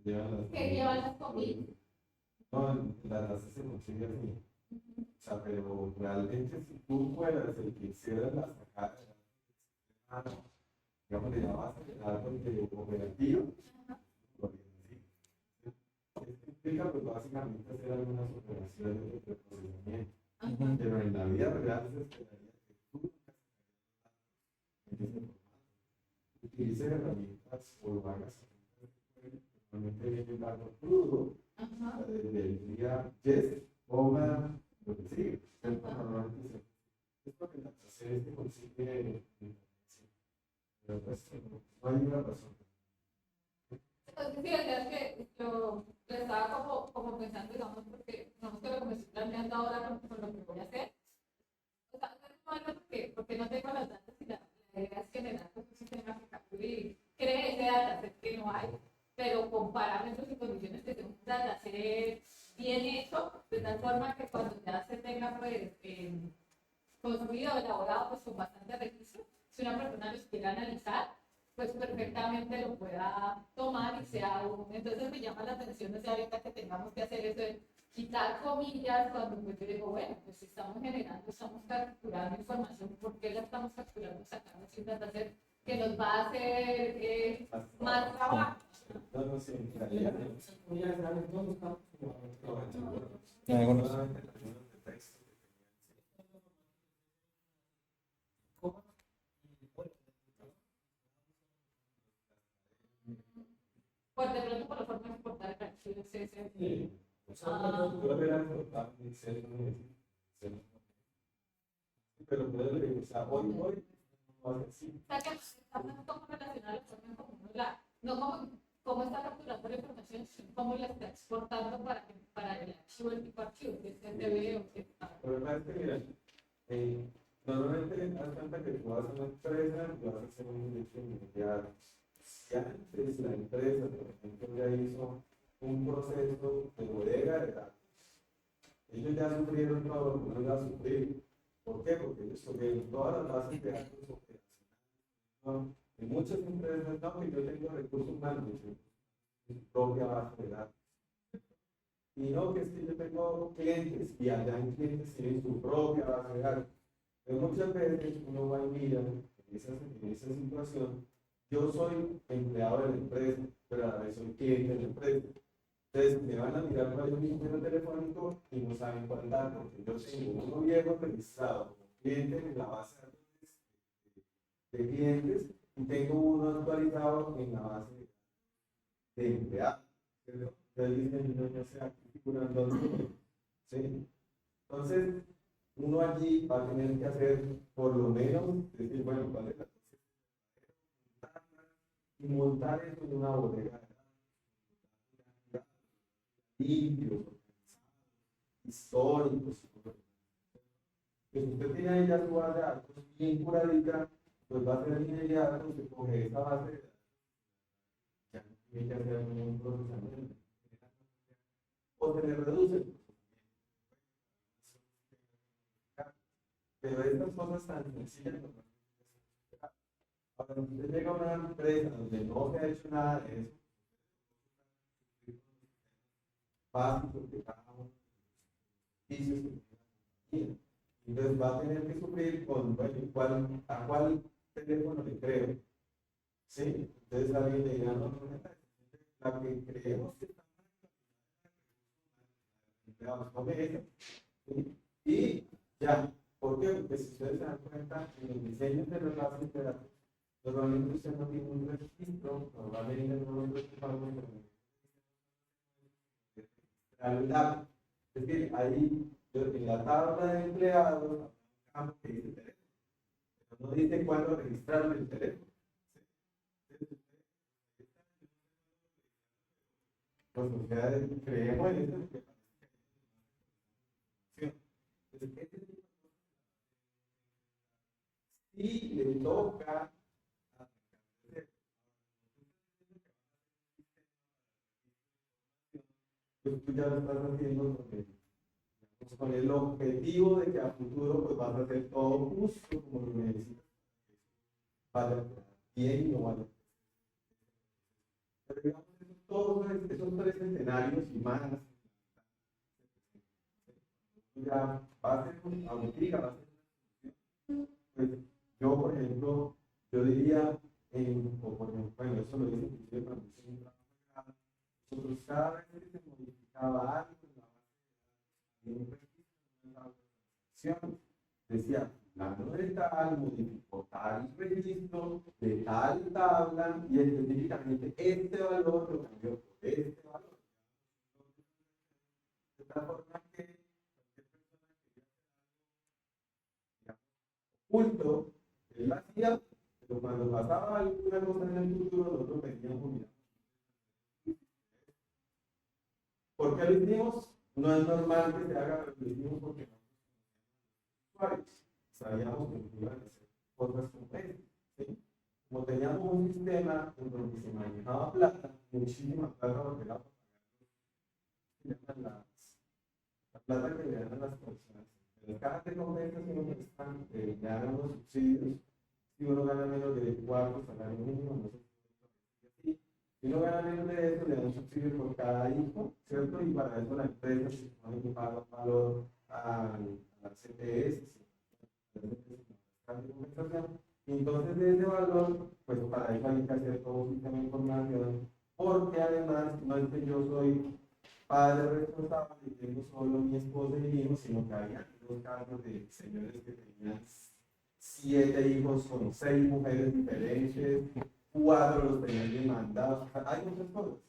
llevan las comillas. No, las haces se consigue así. O sea, pero realmente si tú fueras el que hiciera la sacada de la digamos, le llamabas al árbol de operativo, porque sí. Esto implica, pues, básicamente hacer algunas operaciones de procesamiento. Pero en la vida real se esperaría que tú en ese formato utilices herramientas o lo hagas normalmente viene un árbol crudo, del día yes, coma, lo que sigue. Normalmente es porque la clase se consigue, pero pues no hay una razón. Entonces, sí, o sea, es que yo estaba como pensando, digamos, porque digamos que lo que me estoy planteando ahora con lo que voy a hacer, o sea, no es malo porque no tengo las datos y la idea es generar pues, un sistema que capture y cree ese dataset que no hay, pero con parámetros y condiciones que sea un dataset bien hecho, de tal forma que cuando ya se tenga pues, construido, elaborado pues, con bastante registro, si una persona los quiere analizar, pues perfectamente lo pueda tomar y sea un... Entonces me llama la atención, o sea, ahorita que tengamos que hacer eso de quitar comillas, cuando pues yo digo, bueno, pues si estamos generando, estamos capturando información, ¿por qué la estamos capturando, sacando sin dataset que nos va a hacer más trabajo? No, no sé, en realidad. En algunos. Pues de pronto por la forma de exportar el archivo CSV. Sí, yo era importante en Excel, no es Excel. Pero puedes, o sea, hoy, no es así. O sea que estamos como relacionados la forma en cómo uno la, no como cómo está capturando la información, sino cómo la está exportando para el archivo, el tipo archivo, que es CSV o que Pero es que, mira, normalmente haz cuenta que tú vas a una empresa y vas a hacer un inicio inmediato. Si antes la empresa, por ejemplo, ya hizo un proceso de bodega de datos. Ellos ya sufrieron todo lo que uno iba a sufrir. ¿Por qué? Porque ellos tuvieron todas las bases de datos operacionales. ¿No? En muchas empresas, no, que yo tengo recursos humanos, mi propia base de datos. Y no, que es que yo tengo clientes y allá en clientes tienen su propia base de datos. Pero muchas veces uno va y mira en esa situación, yo soy empleado de la empresa, pero a la vez soy cliente de la empresa. Entonces me van a mirar cuál es mi número telefónico y no saben cuál dar, porque yo tengo uno viejo registrado como cliente en la base de datos de clientes y tengo uno actualizado en la base de empleados. Entonces dicen, no se está configurando el número. ¿Sí? Entonces, uno allí va a tener que hacer por lo menos, decir, bueno, ¿cuál es la cosa? Y montar eso en una bodega limpios, históricos. Pues usted tiene ahí ya su base de datos bien curadita, pues va a ser inmediato, se coge esa base de datos, ya no tiene que hacer ningún procesamiento. O se le reduce. Pero estas cosas tan sencillas no. Ahora, si usted llega a una empresa donde no se ha hecho nada de eso, básicos de cada uno de los servicios que tiene. Entonces va a tener que sufrir con, bueno, ¿a cuál teléfono le creo? ¿Sí? Entonces alguien le dirá, no, la que creemos que está mal, tome esa. ¿Sí? Y ya. ¿Por qué? Porque si ustedes se dan cuenta, en los diseños de las bases de datos, normalmente usted no tiene un registro, normalmente no lo preocupamos el dato. Es decir, ahí en la tabla de empleados, hay un campo que dice teléfono, pero no dice cuándo registrar el teléfono. Pues ustedes creemos en eso. Y le toca pues tú ya lo estás haciendo con el objetivo de que a futuro pues vas a hacer todo justo como lo necesitas. Vaya bien y no vaya. Pero digamos, todos esos tres escenarios y más, ya va a ser una auditoría, va a ser pues yo, por ejemplo, yo diría, o por ejemplo, bueno, eso lo dice inclusive cuando hice un trabajo de grado, nosotros cada vez que se modificaba algo en la base de un registro, decía, fulano de tal modificó tal registro de tal tabla y específicamente este valor lo cambió por este valor. De tal forma que oculto, él lo hacía, pero cuando pasaba alguna cosa en el futuro, nosotros veníamos mirando. ¿Por qué lo hicimos? No es normal que se haga, pero lo hicimos porque no sabíamos que iban a hacer cosas complejas. ¿Sí? Como teníamos un sistema en donde se manejaba plata, muchísima plata, porque la plata que le dan a las personas. En las cajas de compensación están, le dan unos subsidios. Si uno gana menos de 4 salarios mínimos, no sé si uno gana menos de eso, le dan un subsidio por cada hijo, ¿cierto? Y para eso la empresa se supone que paga un valor al CPS, y entonces de ese valor, pues para eso hay que hacer todo un sistema de información, porque además no es que yo soy padre responsable y tengo solo mi esposa y mi hijo, sino que había dos casos de señores que tenían 7 hijos con 6 mujeres diferentes, 4 los tenían demandados, hay muchas cosas.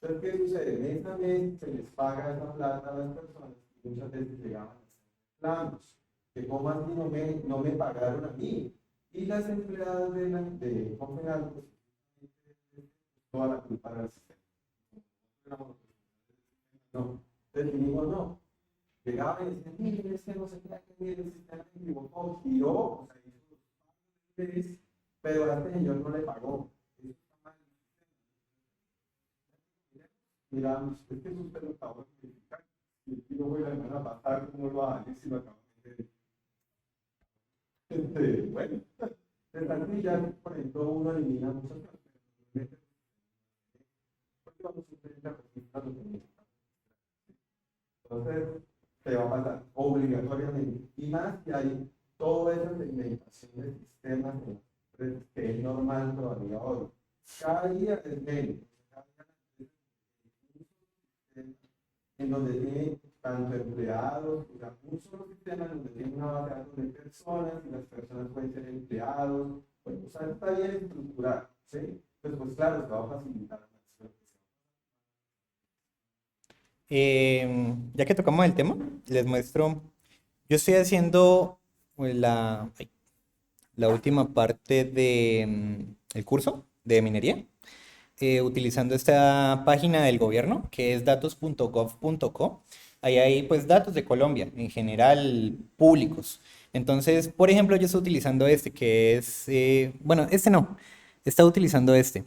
Entonces, ¿qué sucede? En esta mes se les paga esa plata a las personas y muchas veces llegaban a hacer reclamos, que como así no me pagaron a mí. Y las empleadas de Confenal, pues, toda la culpa del sistema. No, entonces dijimos no. Llegaban y decían, miren, es que no se crea que mire, el sistema se equivocó, giró, o sea, hizo los pagos, pero a este señor no le pagó. Eso está mal. miramos, es que usted lo acaba de verificar, y aquí lo voy a la semana pasada, ¿cómo lo hace? Si lo acabo de bueno, de tanto ya, por ejemplo, uno elimina muchas cosas, porque vamos a tener la respuesta lo que necesitamos. Entonces, te va a pasar obligatoriamente. Y más que hay toda esa segmentación de sistemas en las empresas que es normal todavía hoy. Cada día es menos. Cada día en donde tiene tanto empleados, o sea, un solo sistema en donde tiene una base de datos de personas y las personas pueden ser empleados. Bueno, o sea, está bien estructurado, ¿sí? Pues claro, se va a facilitar más. Ya que tocamos el tema, les muestro. Yo estoy haciendo la última parte de el curso de minería, utilizando esta página del gobierno que es datos.gov.co. Ahí hay pues datos de Colombia en general públicos. Entonces, por ejemplo, yo estoy utilizando este que es, bueno, este no, está utilizando este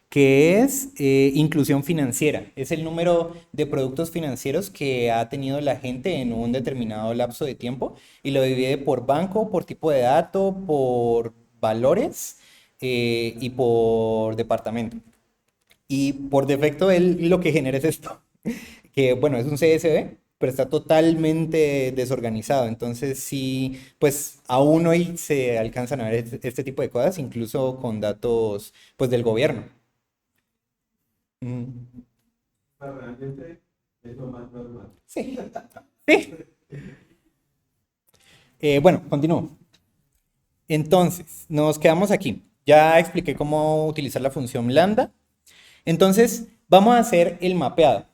que es inclusión financiera. Es el número de productos financieros que ha tenido la gente en un determinado lapso de tiempo y lo divide por banco, por tipo de dato, por valores y por departamento. Y por defecto él lo que genera es esto, que bueno, es un CSV, pero está totalmente desorganizado. Entonces sí, pues aún hoy se alcanzan a ver este tipo de cosas, incluso con datos pues del gobierno. Mm. Realmente es lo más normal. Sí, sí. Bueno, continúo. Entonces, nos quedamos aquí. Ya expliqué cómo utilizar la función lambda. Entonces, vamos a hacer el mapeado.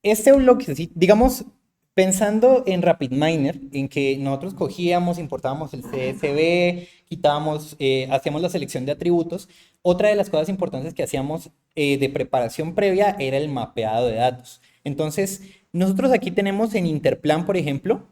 Este bloque, sí, digamos, pensando en RapidMiner, en que nosotros cogíamos, importábamos el CSV, quitábamos, hacíamos la selección de atributos. Otra de las cosas importantes que hacíamos de preparación previa era el mapeado de datos. Entonces, nosotros aquí tenemos en Interplan, por ejemplo,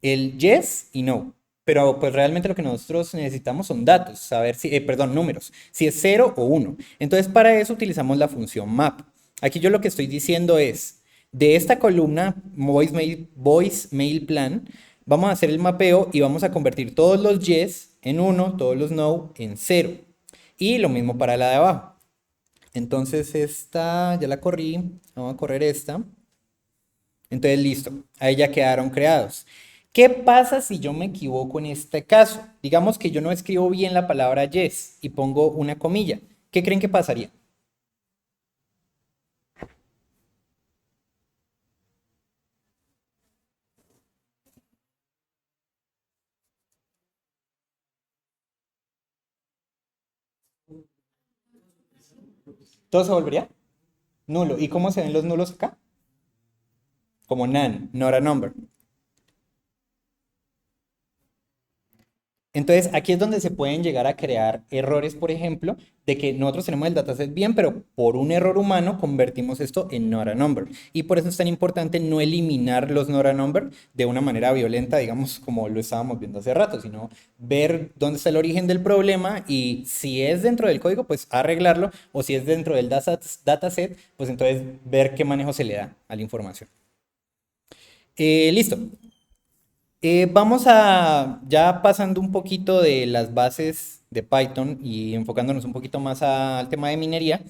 el yes y no. Pero pues realmente lo que nosotros necesitamos son datos, saber si, perdón, números, si es 0 o 1. Entonces para eso utilizamos la función map. Aquí yo lo que estoy diciendo es, de esta columna voice mail plan, vamos a hacer el mapeo y vamos a convertir todos los yes en 1, todos los no en 0. Y lo mismo para la de abajo. Entonces esta ya la corrí, vamos a correr esta. Entonces, listo, ahí ya quedaron creados. ¿Qué pasa si yo me equivoco en este caso? Digamos que yo no escribo bien la palabra yes y pongo una comilla. ¿Qué creen que pasaría? ¿Todo se volvería nulo? ¿Y cómo se ven los nulos acá? Como none, not a number. Entonces, aquí es donde se pueden llegar a crear errores, por ejemplo, de que nosotros tenemos el dataset bien, pero por un error humano convertimos esto en not a number. Y por eso es tan importante no eliminar los not a number de una manera violenta, digamos, como lo estábamos viendo hace rato, sino ver dónde está el origen del problema y si es dentro del código, pues arreglarlo, o si es dentro del dataset, pues entonces ver qué manejo se le da a la información. Listo. Vamos a, ya pasando un poquito de las bases de Python y enfocándonos un poquito más al tema de minería,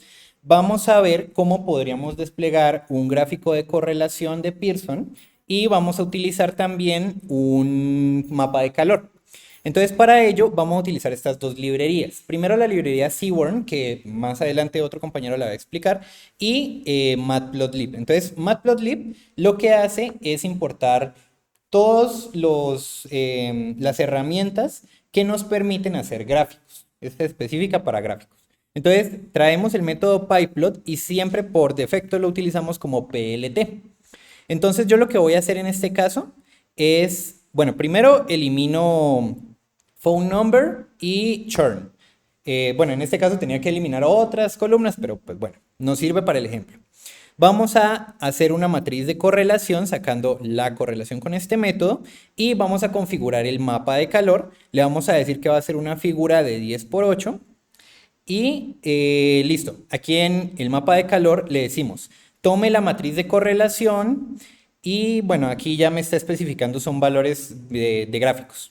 vamos a ver cómo podríamos desplegar un gráfico de correlación de Pearson y vamos a utilizar también un mapa de calor. Entonces, para ello vamos a utilizar estas dos librerías. Primero la librería Seaborn, que más adelante otro compañero la va a explicar, y Matplotlib. Entonces, Matplotlib lo que hace es importar todas las herramientas que nos permiten hacer gráficos. Es específica para gráficos. Entonces, traemos el método pyplot y siempre por defecto lo utilizamos como PLT. Entonces, yo lo que voy a hacer en este caso es, bueno, primero elimino phone number y churn. Bueno, en este caso tenía que eliminar otras columnas, pero pues bueno, nos sirve para el ejemplo. Vamos a hacer una matriz de correlación sacando la correlación con este método y vamos a configurar el mapa de calor. Le vamos a decir que va a ser una figura de 10 por 8 y listo. Aquí en el mapa de calor le decimos tome la matriz de correlación y bueno, aquí ya me está especificando son valores de gráficos.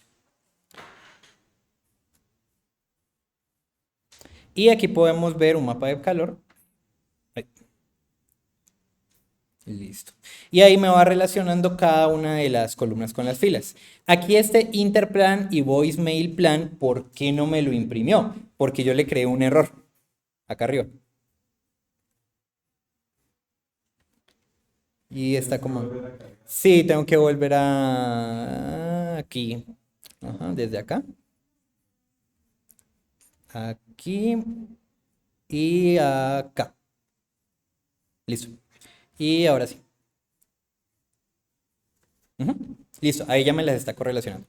Y aquí podemos ver un mapa de calor. Ahí. Listo. Y ahí me va relacionando cada una de las columnas con las filas. Aquí este interplan y voicemail plan, ¿por qué no me lo imprimió? Porque yo le creé un error. Acá arriba. Y está Tienes que como... volver a cargar. Sí, tengo que volver a... Aquí. Ajá, desde acá. Aquí. Y acá. Listo. Y ahora sí. Ujú. Listo, ahí ya me las está correlacionando.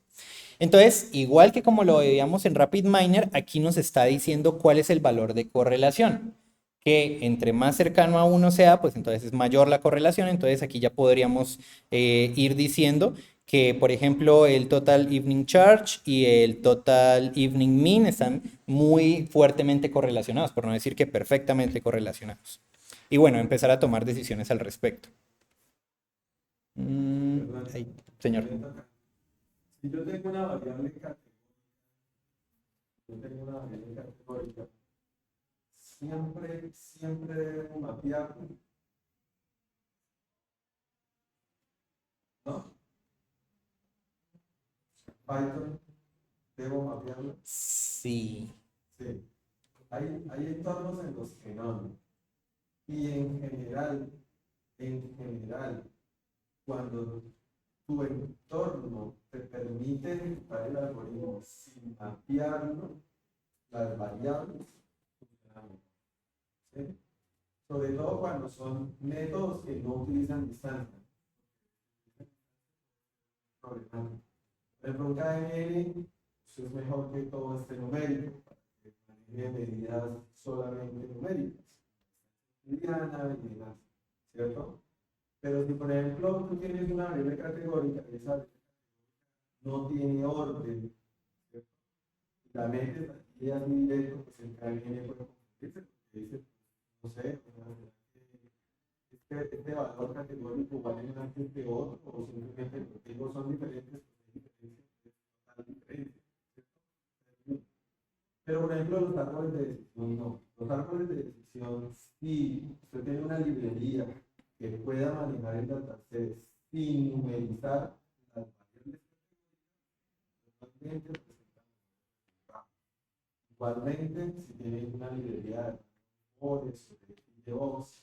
Entonces, igual que como lo veíamos en RapidMiner, aquí nos está diciendo cuál es el valor de correlación. Que entre más cercano a uno sea, pues entonces es mayor la correlación. Entonces aquí ya podríamos ir diciendo que, por ejemplo, el total evening charge y el total evening mean están muy fuertemente correlacionados, por no decir que perfectamente correlacionados. Y bueno, empezar a tomar decisiones al respecto. Perdón, Ahí, señor. me toca. Si yo tengo una variable categórica, yo tengo una variable categórica, siempre debo mapearlo, ¿no? Python, debo mapearlo. Sí. Sí. Hay entornos en los que no. Y en general, cuando tu entorno te permite ejecutar el algoritmo sin mapearlo, las variables funcionan mejor, ¿sí? Sobre todo cuando son métodos que no utilizan distancia. Problemático. Por ejemplo, un KML pues es mejor que todo este numérico, para que maneje medidas solamente numéricas, liviana y demás, ¿cierto? Pero si, por ejemplo, tú tienes una variable categórica y esa no tiene orden, ¿cierto? Y la metes aquí así directo, pues el KML puede confundirse, porque dice, no sé, este valor categórico vale más que este otro, o simplemente porque digo son diferentes, pues hay diferencias, total diferencia, ¿cierto? Pero, por ejemplo, los árboles de decisión no. Los árboles de decisión, si usted tiene una librería que pueda manejar el dataset sin numerizar las variables, normalmente presentan un trabajo. Igualmente, si tiene una librería de árboles o de DevOps,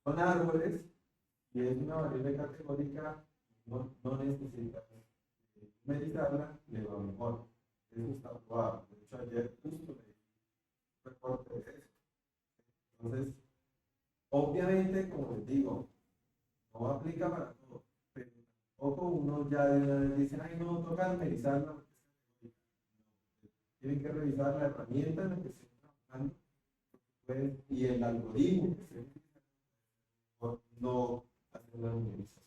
son árboles y es una variable categórica, no necesita numerizarla, le va mejor. Eso está probado. De hecho, ayer justo leí un reporte de eso. Entonces, obviamente, como les digo, no aplica para todo, pero tampoco uno ya de una vez dice, ay, no, toca numerizarla, porque tienen que revisar la herramienta en la que estén trabajando, pues, y el algoritmo que estén utilizando, no hacer la numerización.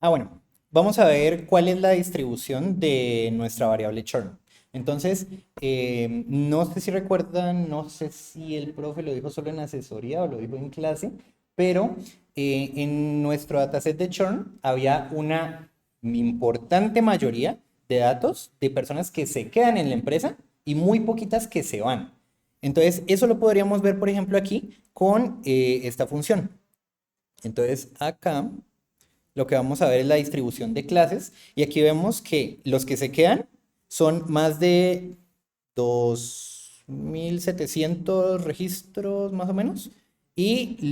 Bueno, vamos a ver cuál es la distribución de nuestra variable churn. Entonces, no sé si recuerdan, no sé si el profe lo dijo solo en asesoría o lo dijo en clase, pero en nuestro dataset de churn había una importante mayoría de datos de personas que se quedan en la empresa y muy poquitas que se van. Entonces, eso lo podríamos ver, por ejemplo, aquí con esta función. Entonces, acá lo que vamos a ver es la distribución de clases y aquí vemos que los que se quedan son más de 2.700 registros más o menos y sí,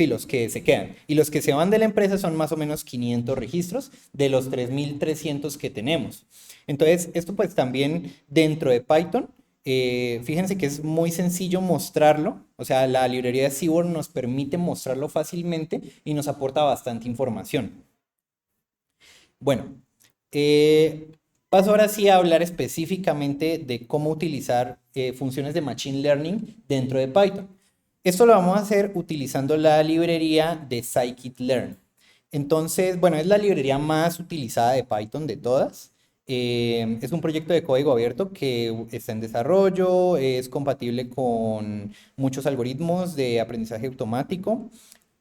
los que se quedan y los que se van de la empresa son más o menos 500 registros de los 3.300 que tenemos. Entonces, esto pues también dentro de Python, fíjense que es muy sencillo mostrarlo, o sea, la librería de Seaborn nos permite mostrarlo fácilmente y nos aporta bastante información. Bueno, paso ahora sí a hablar específicamente de cómo utilizar funciones de Machine Learning dentro de Python. Esto lo vamos a hacer utilizando la librería de Scikit-learn. Entonces, bueno, es la librería más utilizada de Python de todas. Es un proyecto de código abierto que está en desarrollo, es compatible con muchos algoritmos de aprendizaje automático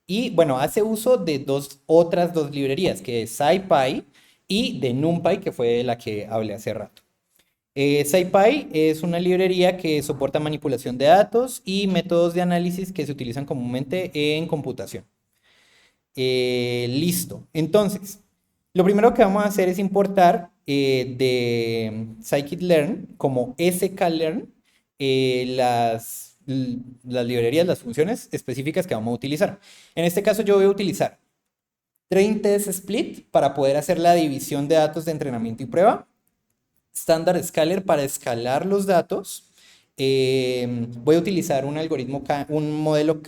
y bueno, hace uso de otras dos librerías, que es SciPy y de NumPy, que fue de la que hablé hace rato. SciPy es una librería que soporta manipulación de datos y métodos de análisis que se utilizan comúnmente en computación. Listo. Entonces, lo primero que vamos a hacer es importar de scikit-learn como sklearn las librerías, las funciones específicas que vamos a utilizar. En este caso yo voy a utilizar train test split para poder hacer la división de datos de entrenamiento y prueba, standard scaler para escalar los datos, voy a utilizar un algoritmo, un modelo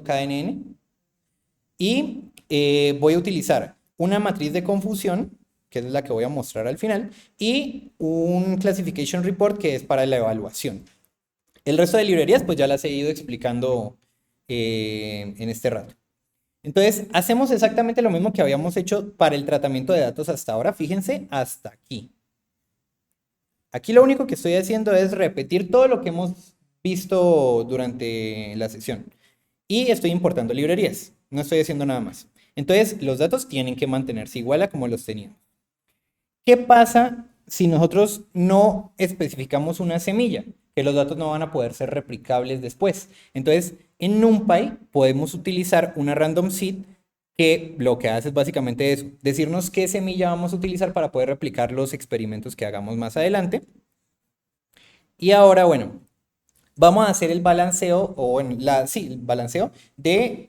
KNN y voy a utilizar una matriz de confusión, que es la que voy a mostrar al final, y un classification report que es para la evaluación. El resto de librerías pues ya las he ido explicando en este rato. Entonces, hacemos exactamente lo mismo que habíamos hecho para el tratamiento de datos hasta ahora. Fíjense, hasta aquí. Aquí lo único que estoy haciendo es repetir todo lo que hemos visto durante la sesión. Y estoy importando librerías. No estoy haciendo nada más. Entonces, los datos tienen que mantenerse igual a como los teníamos. ¿Qué pasa si nosotros no especificamos una semilla? Que los datos no van a poder ser replicables después. Entonces, en NumPy podemos utilizar una random seed que lo que hace es básicamente eso, decirnos qué semilla vamos a utilizar para poder replicar los experimentos que hagamos más adelante. Y ahora, bueno, vamos a hacer el balanceo, o bueno, el balanceo de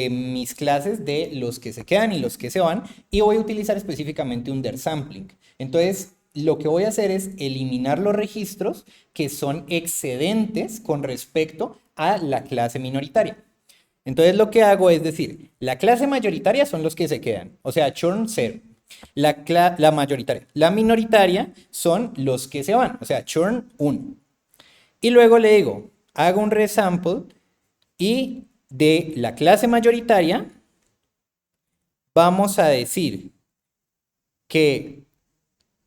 mis clases de los que se quedan y los que se van, y voy a utilizar específicamente undersampling. Entonces, lo que voy a hacer es eliminar los registros que son excedentes con respecto a la clase minoritaria. Entonces, lo que hago es decir, la clase mayoritaria son los que se quedan, o sea, churn 0. La mayoritaria. La minoritaria son los que se van, o sea, churn 1. Y luego le digo, hago un resample y de la clase mayoritaria vamos a decir que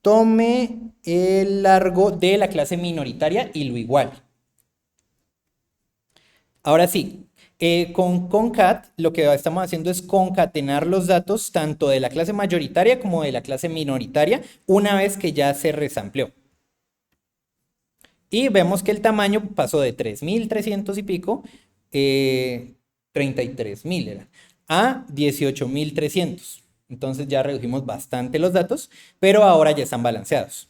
tome el largo de la clase minoritaria y lo igual. Ahora sí, con concat lo que estamos haciendo es concatenar los datos tanto de la clase mayoritaria como de la clase minoritaria una vez que ya se resampleó. Y vemos que el tamaño pasó de 3.300 y pico, 33.000 era, a 18.300. Entonces ya redujimos bastante los datos, pero ahora ya están balanceados.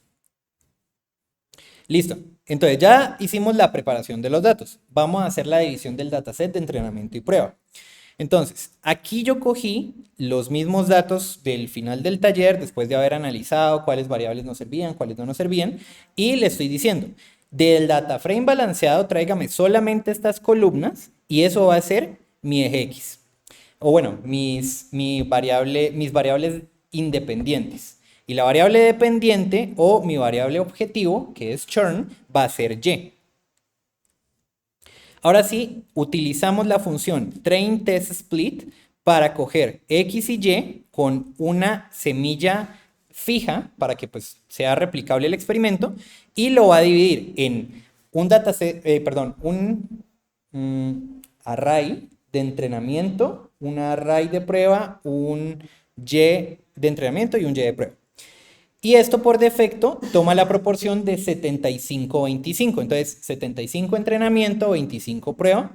Listo. Entonces ya hicimos la preparación de los datos. Vamos a hacer la división del dataset de entrenamiento y prueba. Entonces, aquí yo cogí los mismos datos del final del taller, después de haber analizado cuáles variables nos servían, cuáles no nos servían, y le estoy diciendo, del data frame balanceado, tráigame solamente estas columnas, y eso va a ser mi eje X. O bueno, mis variables independientes. Y la variable dependiente o mi variable objetivo, que es churn, va a ser Y. Ahora sí, utilizamos la función trainTestSplit para coger X y Y con una semilla fija para que pues, sea replicable el experimento y lo va a dividir en un array de entrenamiento, un array de prueba, un Y de entrenamiento y un Y de prueba. Y esto por defecto toma la proporción de 75-25. Entonces, 75 entrenamiento, 25 prueba.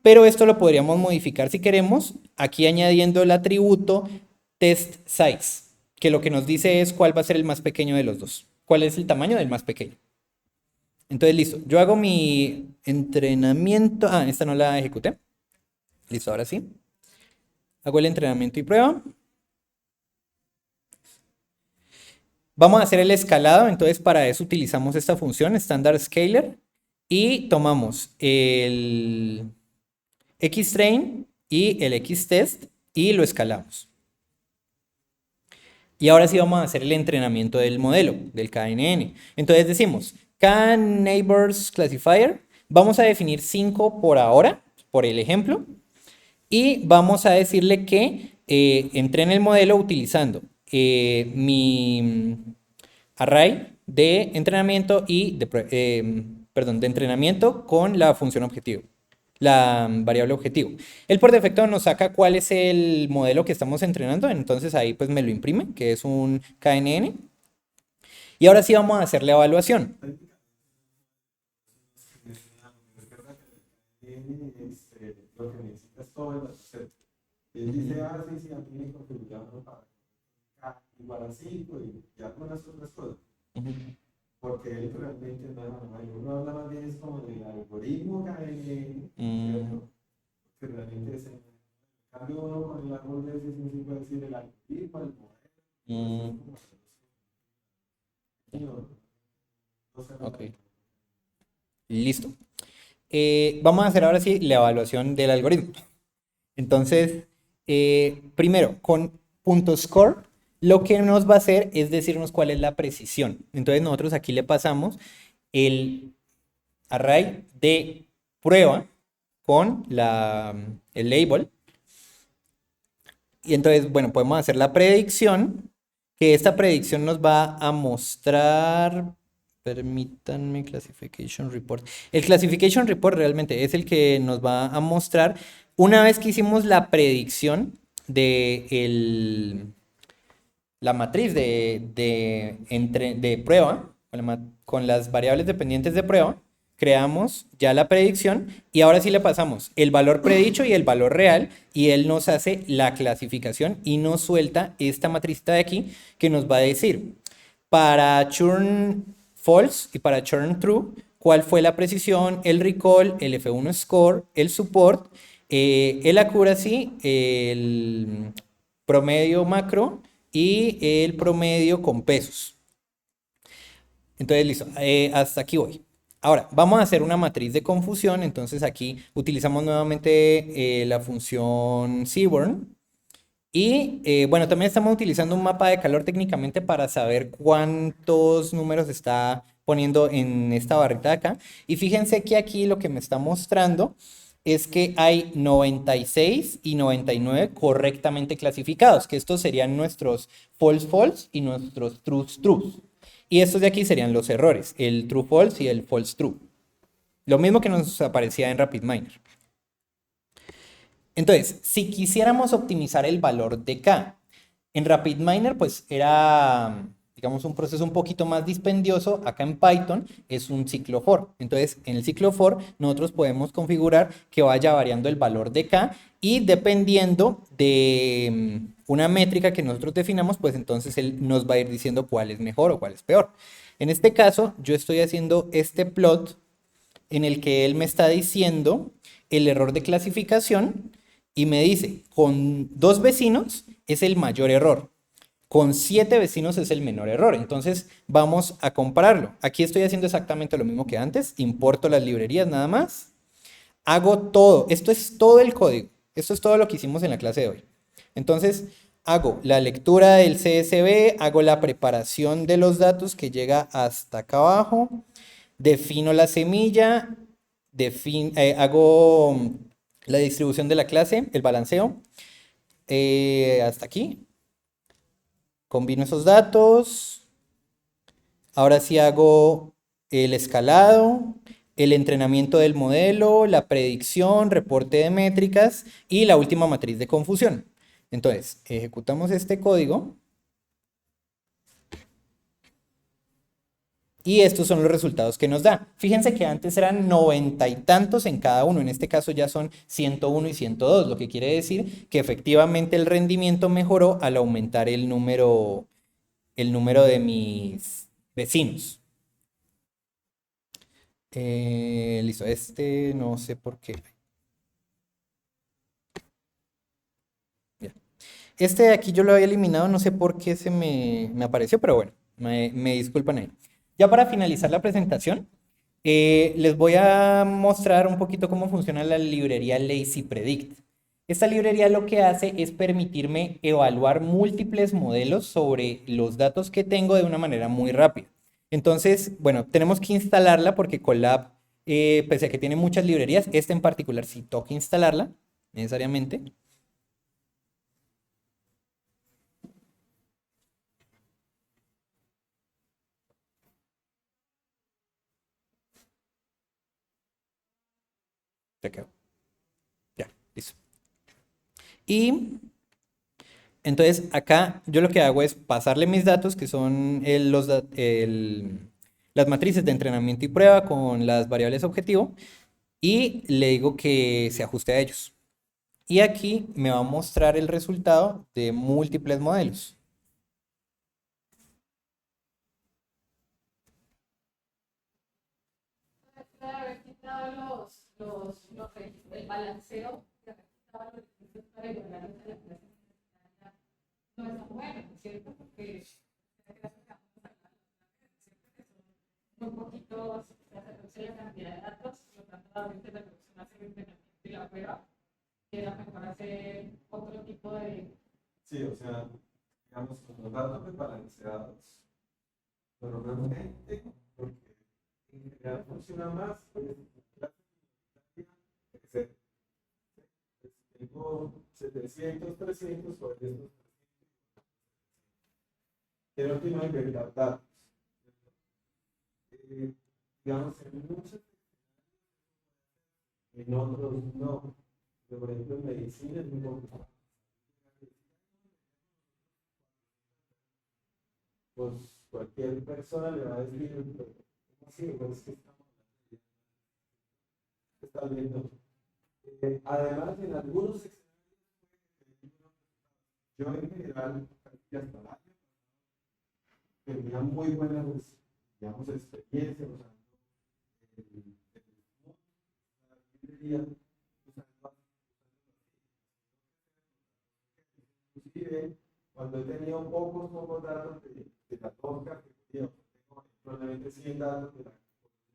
Pero esto lo podríamos modificar si queremos, aquí añadiendo el atributo test size, que lo que nos dice es cuál va a ser el más pequeño de los dos. ¿Cuál es el tamaño del más pequeño? Entonces, listo. Yo hago mi entrenamiento. Ah, esta no la ejecuté. Listo, ahora sí. Hago el entrenamiento y prueba. Vamos a hacer el escalado, entonces para eso utilizamos esta función standard scaler y tomamos el xtrain y el xtest y lo escalamos. Y ahora sí vamos a hacer el entrenamiento del modelo, del KNN. Entonces decimos KNeighbors classifier, vamos a definir 5 por ahora, por el ejemplo, y vamos a decirle que entrene el modelo utilizando mi array de entrenamiento y perdón, de entrenamiento con la función objetivo, la variable objetivo. Él por defecto nos saca cuál es el modelo que estamos entrenando, entonces ahí pues me lo imprime, que es un KNN. Y ahora sí vamos a hacer la evaluación. Lo que necesitas todo el dataset. Él dice, sí, sí, aquí me configuramos para K igual a 5 y ya con las otras cosas. Porque él realmente no es manual. Uno habla más bien es como del algoritmo KNN, que realmente es en cambio uno con el árbol de decisión sí puede decir el algoritmo, el modelo. Ok, listo. Vamos a hacer ahora sí la evaluación del algoritmo. Entonces, primero, con .score, lo que nos va a hacer es decirnos cuál es la precisión. Entonces, nosotros aquí le pasamos el array de prueba con el label. Y entonces, bueno, podemos hacer la predicción, que esta predicción nos va a mostrar, permítanme, classification report. El classification report realmente es el que nos va a mostrar, una vez que hicimos la predicción de la matriz de prueba, con las variables dependientes de prueba, creamos ya la predicción y ahora sí le pasamos el valor predicho y el valor real y él nos hace la clasificación y nos suelta esta matricita de aquí que nos va a decir para churn false y para churn true cuál fue la precisión, el recall, el F1 score, el support, el accuracy, el promedio macro y el promedio con pesos. Entonces, listo, hasta aquí voy. Ahora, vamos a hacer una matriz de confusión. Entonces, aquí utilizamos nuevamente la función Seaborn. Y bueno, también estamos utilizando un mapa de calor técnicamente para saber cuántos números está poniendo en esta barrita de acá. Y fíjense que aquí lo que me está mostrando es que hay 96 y 99 correctamente clasificados, que estos serían nuestros false false y nuestros true trues. Y estos de aquí serían los errores, el true false y el false true. Lo mismo que nos aparecía en RapidMiner. Entonces, si quisiéramos optimizar el valor de K, en RapidMiner pues era, digamos, un proceso un poquito más dispendioso. Acá en Python es un ciclo for. Entonces, en el ciclo for nosotros podemos configurar que vaya variando el valor de K y dependiendo de una métrica que nosotros definamos, pues entonces él nos va a ir diciendo cuál es mejor o cuál es peor. En este caso, yo estoy haciendo este plot en el que él me está diciendo el error de clasificación y me dice, con 2 vecinos es el mayor error, con 7 vecinos es el menor error. Entonces vamos a compararlo. Aquí estoy haciendo exactamente lo mismo que antes, importo las librerías nada más, hago todo, esto es todo el código, esto es todo lo que hicimos en la clase de hoy. Entonces hago la lectura del CSV, hago la preparación de los datos que llega hasta acá abajo, defino la semilla, hago la distribución de la clase, el balanceo, hasta aquí. Combino esos datos. Ahora sí hago el escalado, el entrenamiento del modelo, la predicción, reporte de métricas y la última matriz de confusión. Entonces, ejecutamos este código. Y estos son los resultados que nos da. Fíjense que antes eran 90 y tantos en cada uno. En este caso ya son 101 y 102, lo que quiere decir que efectivamente el rendimiento mejoró al aumentar el número de mis vecinos. Listo, este no sé por qué. Ya. Este de aquí yo lo había eliminado, no sé por qué se me apareció, pero bueno, me disculpan ahí. Ya para finalizar la presentación, les voy a mostrar un poquito cómo funciona la librería Lazy Predict. Esta librería lo que hace es permitirme evaluar múltiples modelos sobre los datos que tengo de una manera muy rápida. Entonces, bueno, tenemos que instalarla porque Colab, pese a que tiene muchas librerías, esta en particular sí toca instalarla necesariamente. Ya quedó. Ya, listo. Y entonces acá yo lo que hago es pasarle mis datos, que son las matrices de entrenamiento y prueba con las variables objetivo, y le digo que se ajuste a ellos. Y aquí me va a mostrar el resultado de múltiples modelos. De haber quitado el balanceo, de haber quitado los recursos para igualar a la clase necesaria, no es tan bueno, ¿no es cierto? Porque muy poquitos, se reduce la cantidad de datos, por lo tanto, la reducción hace el entrenamiento y la prueba, y era mejor hacer otro tipo de. Sí, o sea, digamos, con los datos desbalanceados, pero realmente, porque en general funciona más, pues, la que tengo 700, 300 sobre estos, quiero que no inventar datos. Eh, digamos, en muchos, en otros no. Por ejemplo, en medicina es muy complicado. Pues cualquier persona le va a decir, ¿cómo así? Pues, ¿qué estás viendo? Además, en algunos escenarios, yo en general, casi hasta el año, tenía muy buenas, digamos, experiencias usando el día, usando, inclusive, cuando he tenido pocos datos de las dos categorías, tengo probablemente 100 datos de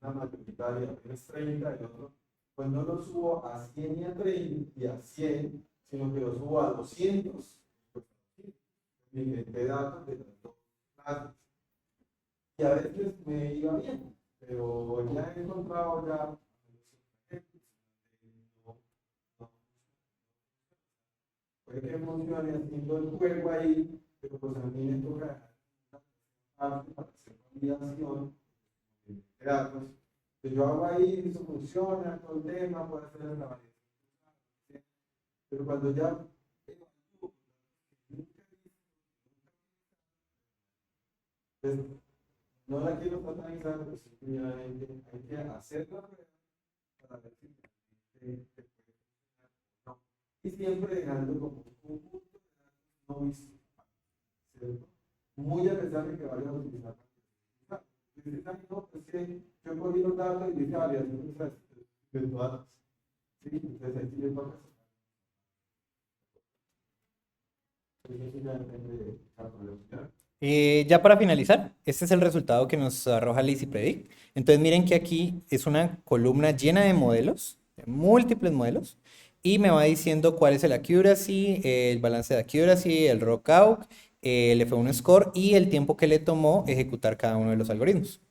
una mayoritaria, apenas 30 del otro, pues no lo subo a 100 y a 30 y a 100, sino que lo subo a 200. Pues, me inventé datos de las dos clases. Y a veces me iba bien, pero ya he encontrado ya, no, no, puede que funcione haciendo el juego ahí, pero pues a mí me toca parte para hacer validación de datos. Entonces yo hago ahí, eso funciona, todo el tema, puedo hacer la validación. Pero cuando ya evalúo, nunca he visto, pues, no la quiero satanizar, pero simplemente hay que hacer la prueba para ver si realmente te puede funcionar o no. Y siempre dejando como un conjunto de datos no visibles, ¿cierto? Muy a pesar de que vayas a utilizar la dices, ay, no, pues que yo cogí los datos y dije, validación virtual. Sí, entonces ahí sí le toca. Eso sí ya depende de la probabilidad. Ya para finalizar, este es el resultado que nos arroja Lazy Predict. Entonces miren que aquí es una columna llena de modelos, de múltiples modelos, y me va diciendo cuál es el accuracy, el balance de accuracy, el rockout, el F1 score y el tiempo que le tomó ejecutar cada uno de los algoritmos.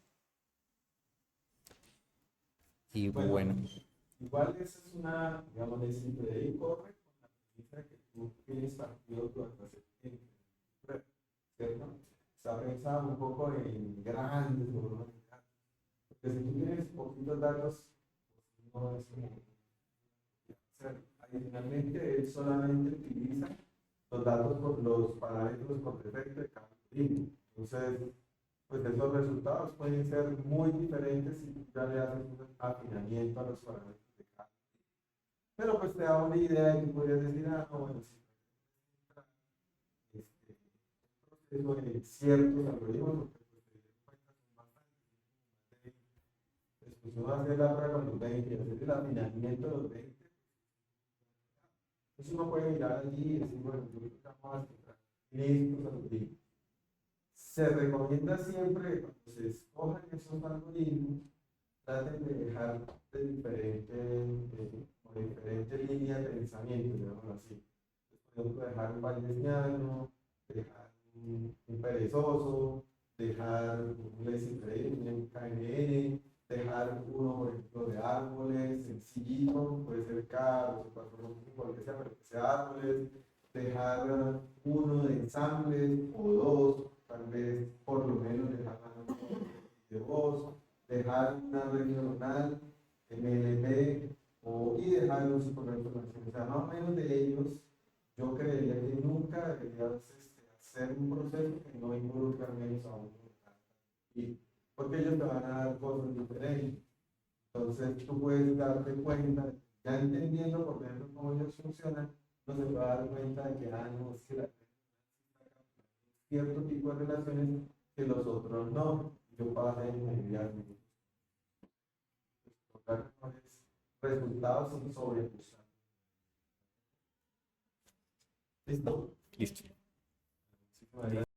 Y Bueno, bueno, igual esa es una, digamos, de simple y corre con la premisa de que tú tienes partido durante hacer tiempo, ¿cierto? Está pensado un poco en grandes volúmenes de datos. Porque si tú tienes poquitos datos, pues no es como hacer. Adicionalmente, él solamente utiliza los datos, los parámetros por defecto de cada algoritmo. Entonces, pues esos resultados pueden ser muy diferentes si tú ya le haces un afinamiento a los parámetros de cada. Pero pues te da una idea y tú podrías decir, ah, no, bueno, sí, este, proceso de ciertos algoritmos, porque pues, te das cuenta, son bastantes. Después uno hace la prueba con los 20, hacer el afinamiento de los 20. Entonces uno puede mirar allí y decir, bueno, yo creo que vamos a encontrar estos algoritmos. Se recomienda siempre que cuando se escojan esos algoritmos, traten de dejar diferentes líneas de pensamiento, digamos así. Por ejemplo, dejar un bayesiano, dejar un perezoso, dejar un lazy un KNN, dejar uno, por ejemplo, de árboles, sencillito, puede ser K, o 4, lo que sea, pero que sea árboles, dejar uno de ensambles o dos, tal vez por lo menos dejar de voz, dejar una red neuronal, MLP, y dejaron su correo de información. O sea, más o menos de ellos, yo creería que nunca deberías hacer un proceso que no involucre al menos a uno. Y porque ellos te van a dar cosas diferentes. Entonces tú puedes darte cuenta, ya entendiendo por ejemplo cómo ellos funcionan, no se puede dar cuenta de que, no, es que la cierto tipo de relaciones que los otros no. Yo pasé en mediar resultados sin sobrepujar. ¿Listo? Listo. Sí,